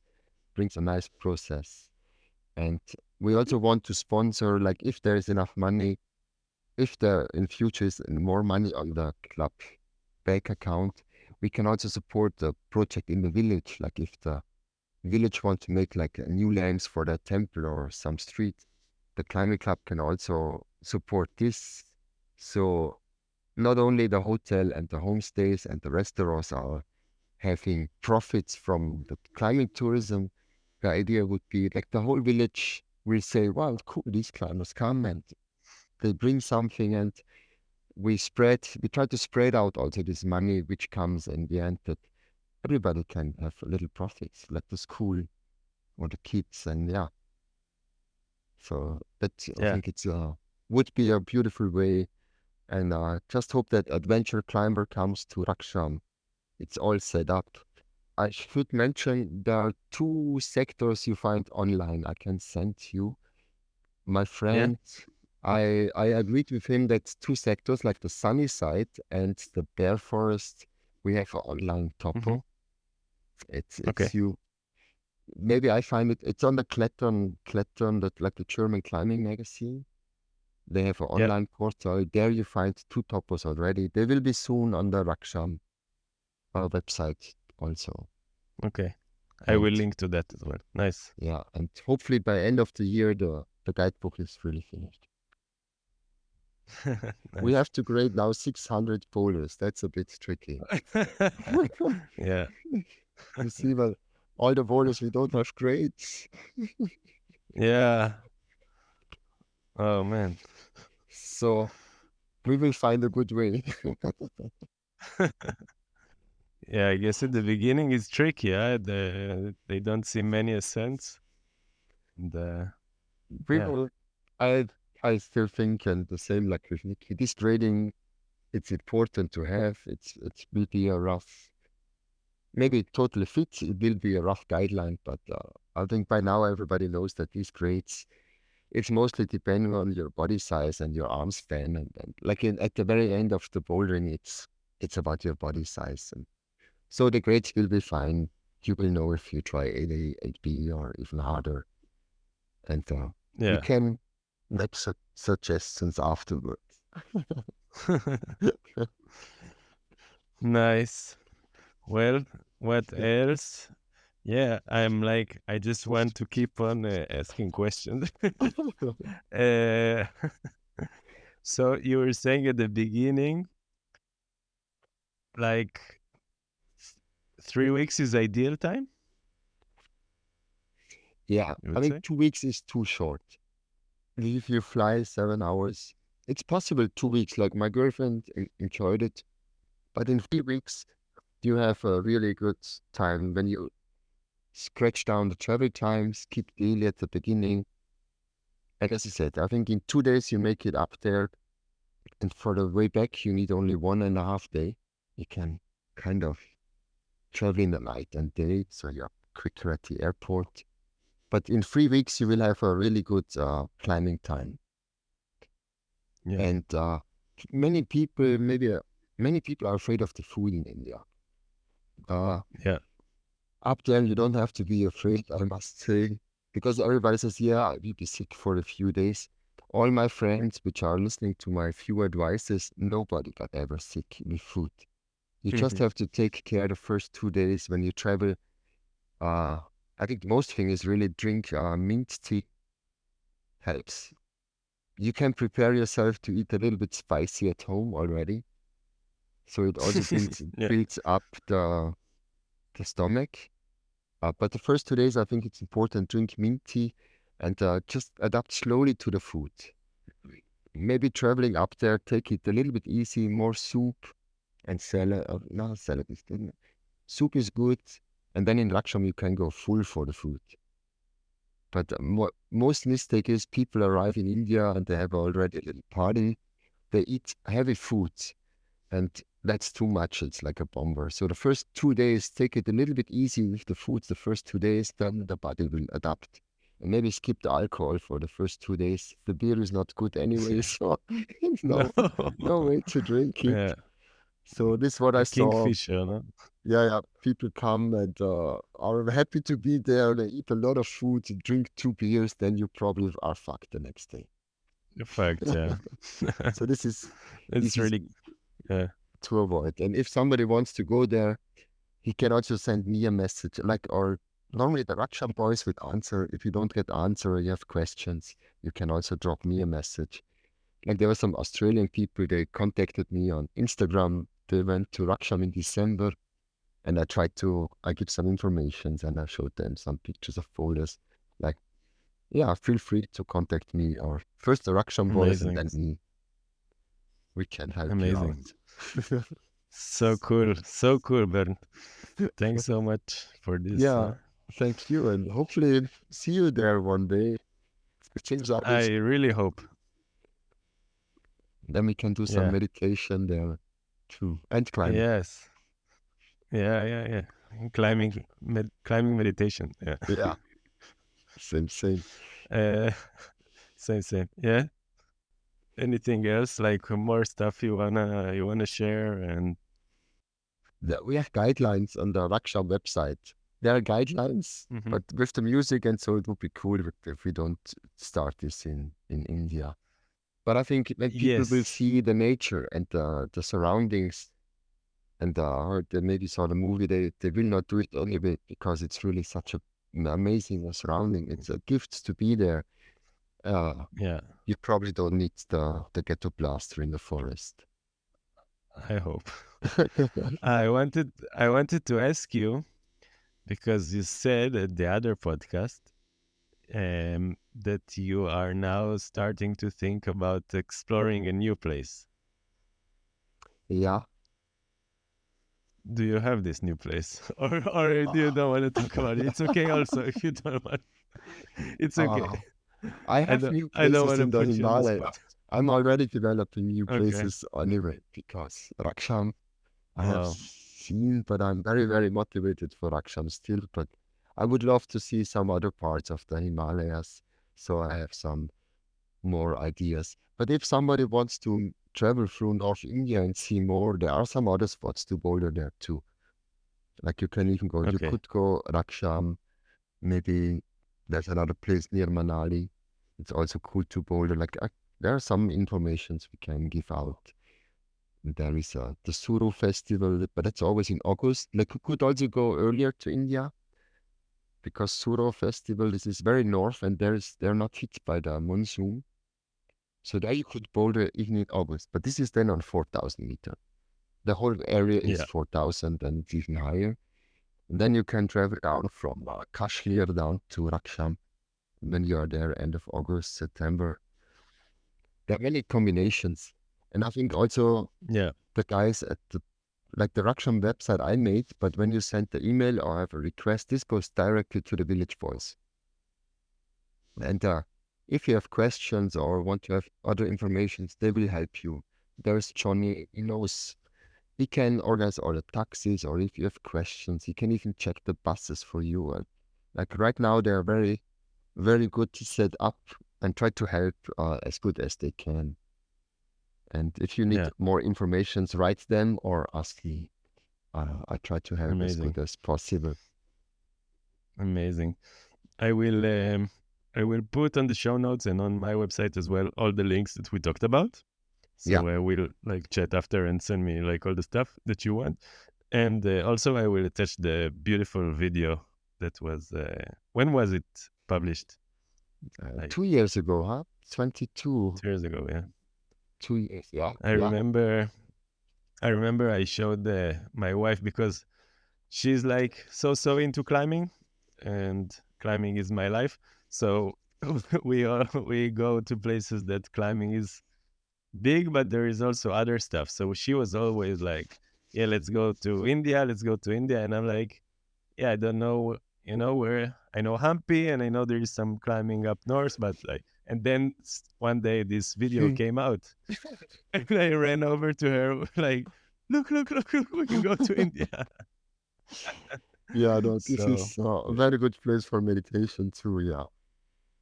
brings a nice process. And we also want to sponsor, like if there is enough money, if there in future is more money on the club bank account, we can also support the project in the village. Like if the village want to make like a new lanes for their temple or some street, the climbing club can also support this. So not only the hotel and the homestays and the restaurants are having profits from the climbing tourism, the idea would be like the whole village will say, wow, cool, these climbers come and they bring something, and we try to spread out also this money which comes in the end, that everybody can have a little profits, like the school or the kids. And yeah, so that I Yeah. think it's would be a beautiful way. And just hope that adventure climber comes to Raksham. It's all set up. I should mention there are 2 sectors you find online. I can send you. My Yeah. friend, I agreed with him that 2 sectors, like the sunny side and the bear forest, we have an online Mm-hmm. topo. It's Okay. you. Maybe I find it's on the Klettern, that like the German climbing magazine. They have an Yeah. online portal. There you find 2 topos already. They will be soon on the Raksham website also. Okay. I And will link to that as well. Nice. yeah, and hopefully by end of the year, the guidebook is really finished. We Nice. have to grade now 600 boulders. That's a bit tricky. Yeah. You see, well, all the boulders we don't have grades. Yeah. Oh man. So we will find a good way. Yeah, I guess at the beginning it's tricky, yeah. They don't see many ascents. And We yeah. will, I, I still think, and the same like with Nikki, this grading, it's important to have. It will be a rough, maybe it totally fits. It will be a rough guideline, but I think by now everybody knows that these grades, it's mostly depending on your body size and your arm span, and like at the very end of the bouldering, it's about your body size, and so the grades will be fine. You will know if you try 8A, 8B, or even harder, and we Yeah. can make suggestions afterwards. Nice. Well, what else? Yeah, I'm like, I just want to keep on asking questions. uh, so you were saying at the beginning, like 3 weeks is ideal time, Yeah, you I would think say? 2 weeks is too short. If you fly 7 hours, it's possible 2 weeks. Like my girlfriend enjoyed it, but in 3 weeks you have a really good time when you scratch down the travel time, skip daily at the beginning. And as I said, I think in 2 days you make it up there, and for the way back you need only 1.5 day. You can kind of travel in the night and day, so you're quicker at the airport. But in 3 weeks you will have a really good climbing time. Yeah. And many people, many people are afraid of the food in India. Uh, Yeah. Up there, you don't have to be afraid, I must say, because everybody says, yeah, I will be sick for a few days. All my friends, which are listening to my few advices, nobody got ever sick with food. You just have to take care the first 2 days when you travel. I think the most thing is really drink mint tea helps. You can prepare yourself to eat a little bit spicy at home already. So it also Yeah. builds up the stomach. But the first 2 days, I think it's important drink mint tea and just adapt slowly to the food. Maybe traveling up there, take it a little bit easy, more soup and salad. No, salad is good. Soup is good. And then in Rakcham, you can go full for the food. But most mistake is people arrive in India and they have already a little party. They eat heavy foods, and that's too much. It's like a bomber. So the first 2 days, take it a little bit easy with the foods the first 2 days, then the body will adapt. And maybe skip the alcohol for the first 2 days. The beer is not good anyway, so No. no way to drink it. Yeah. So this is what I A saw. kingfisher, no? Yeah, yeah. People come and are happy to be there. They eat a lot of food, drink 2 beers, then you probably are fucked the next day. The fact, yeah. So this is It's easy really, yeah. to avoid. And if somebody wants to go there, he can also send me a message. Like, or normally the Rakcham boys would answer. If you don't get answer or you have questions, you can also drop me a message. Like there were some Australian people, they contacted me on Instagram. They went to Rakcham in December, and I give some informations and I showed them some pictures of boulders. Like, yeah, feel free to contact me, or first the Rakcham boys and Amazing. then me. We can help you Amazing. out. So cool. So cool, Bernd. Thanks so much for this. Yeah, thank you. And hopefully see you there one day. It seems I always, really hope. then we can do some Yeah. meditation there too. And climbing. Yes. Yeah, yeah, yeah. Climbing meditation. Yeah. Yeah, same, same. Uh, same, same. Yeah. Anything else like more stuff you wanna share and We have guidelines on the Raksham website. There are guidelines, Mhm. but with the music, and so it would be cool if we don't start this in India. But I think when people will Yes. see the nature and the surroundings and or they maybe saw the movie, they will not do it only because it's really such an amazing surrounding. It's a gift to be there. Uh, Yeah. you probably don't need the ghetto blaster in the forest. I hope. I wanted to ask you because you said at the other podcast that you are now starting to think about exploring a new place. Yeah. Do you have this new place, or do you don't want to talk about it? It's okay, also if you don't want. It's okay. Uh, I I have don't. new I don't places want to in the put you on the Himalayas. spot. I'm already developing new Okay. places anyway because Raksham I have Wow. seen, but I'm very, very motivated for Raksham still. But I would love to see some other parts of the Himalayas. So I have some more ideas. But if somebody wants to travel through North India and see more, there are some other spots to boulder there too. Like you Okay. could go Raksham, maybe there's another place near Manali. It's also cool to boulder. Like there are some informations we can give out. There is the Suru festival, but that's always in August. Like you could also go earlier to India because Suru festival this is very north and they're not hit by the monsoon. So there you could boulder even in August. But this is then on 4,000 meter. The whole area is Yeah. 4,000 and it's even higher. And then you can travel down from Kashmir down to Raksham when you are there end of August, September. there are many combinations. And I think also Yeah. the guys at the Rakcham website I made, but when you send the email or have a request, this goes directly to the village boys. And if you have questions or want to have other informations, they will help you. There's Johnny, he knows, he can organize all the taxis, or if you have questions, he can even check the buses for you. And like right now, they're very, very good to set up and try to help as good as they can. And if you need Yeah. more information, write them or ask me. I try to help as Amazing. good as possible. Amazing. I will put on the show notes and on my website as well all the links that we talked about. Yeah, So we'll like chat after and send me like all the stuff that you want. And also I will attach the beautiful video that was when was it published? Like 2 years ago, huh? 22, 2 years ago, yeah. 2 years. Yeah, I yeah. remember I showed my wife because she's like so into climbing, and climbing is my life. So we go to places that climbing is big, but there is also other stuff. So she was always like, "Yeah, let's go to India. Let's go to India." And I'm like, "Yeah, I don't know, where. I know Hampi, and I know there is some climbing up north, but like." And then one day this video came out, and I ran over to her like, "Look, look, look, look! We can go to India." Yeah, no, this So is a very good place for meditation too. Yeah,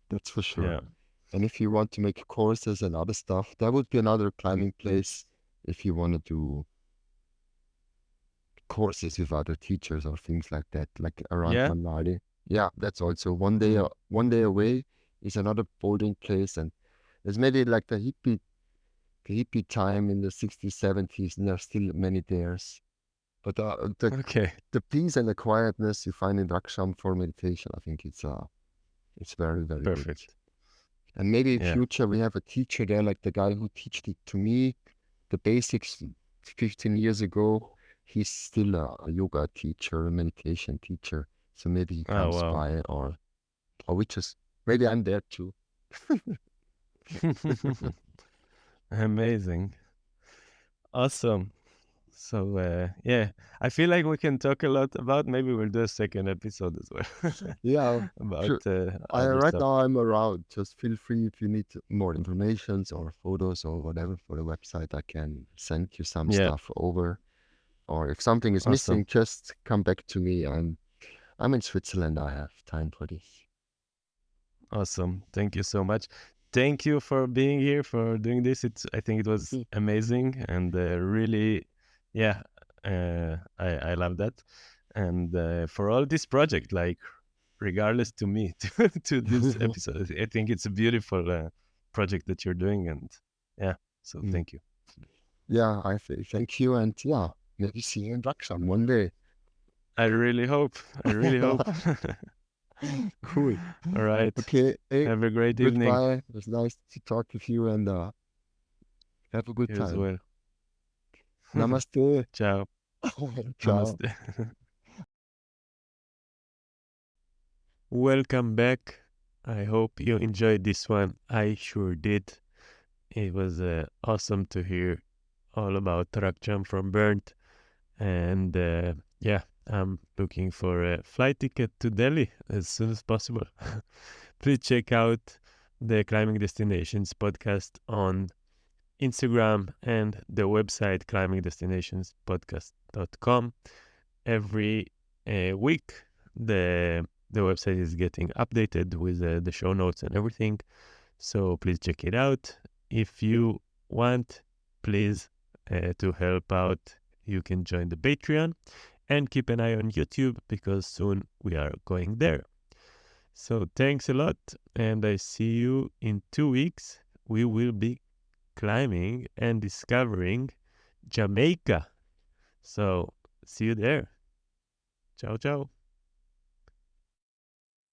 that's for sure. yeah, And if you want to make courses and other stuff, that would be another climbing place if you want to do courses with other teachers or things like that, like around yeah. Manali. Yeah, that's also one day away is another bouldering place, and there's maybe like the hippie time in the 60s, 70s, and there's still many theirs. But the Okay, the peace and the quietness you find in Raksham for meditation, I think it's very, very good. perfect. And maybe in Yeah. future we have a teacher there, like the guy who taught it to me, the basics 15 years ago. He's still a yoga teacher, a meditation teacher. So maybe he Oh comes wow. by, or we just maybe I'm there too. Amazing. Awesome. So yeah, I feel like we can talk a lot about. Maybe we'll do a second episode as well Yeah, about sure. other Right stuff. now I'm around. Just feel free if you need more informations or photos or whatever for the website. I can send you some Yeah. stuff over. Or if something is Awesome. missing, just come back to me. I'm in Switzerland. I have time for this. Awesome. Thank you so much. Thank you for being here, for doing this. I think it was Mm. amazing and really, yeah, I love that. And for all this project, like regardless to me to this episode, I think it's a beautiful project that you're doing. And yeah, so Mm. thank you. Yeah, I say thank you, and yeah, maybe see you in Rakcham one day. I really hope. I really hope. Cool. All right. Okay, hey, Have a great evening. goodbye. It was nice to talk with you, and have a good You as time. well. Namaste. Ciao. Ciao. Namaste. Welcome back. I hope you enjoyed this one. I sure did. It was awesome to hear all about Rakcham from Bernd. And yeah, I'm looking for a flight ticket to Delhi as soon as possible. Please check out the Climbing Destinations podcast on Instagram and the website climbingdestinationspodcast.com. Every week, the website is getting updated with the show notes and everything. So please check it out. If you want, please to help out, you can join the Patreon and keep an eye on YouTube because soon we are going there. So thanks a lot, and I see you in 2 weeks. We will be climbing and discovering Jamaica. So see you there. Ciao, ciao.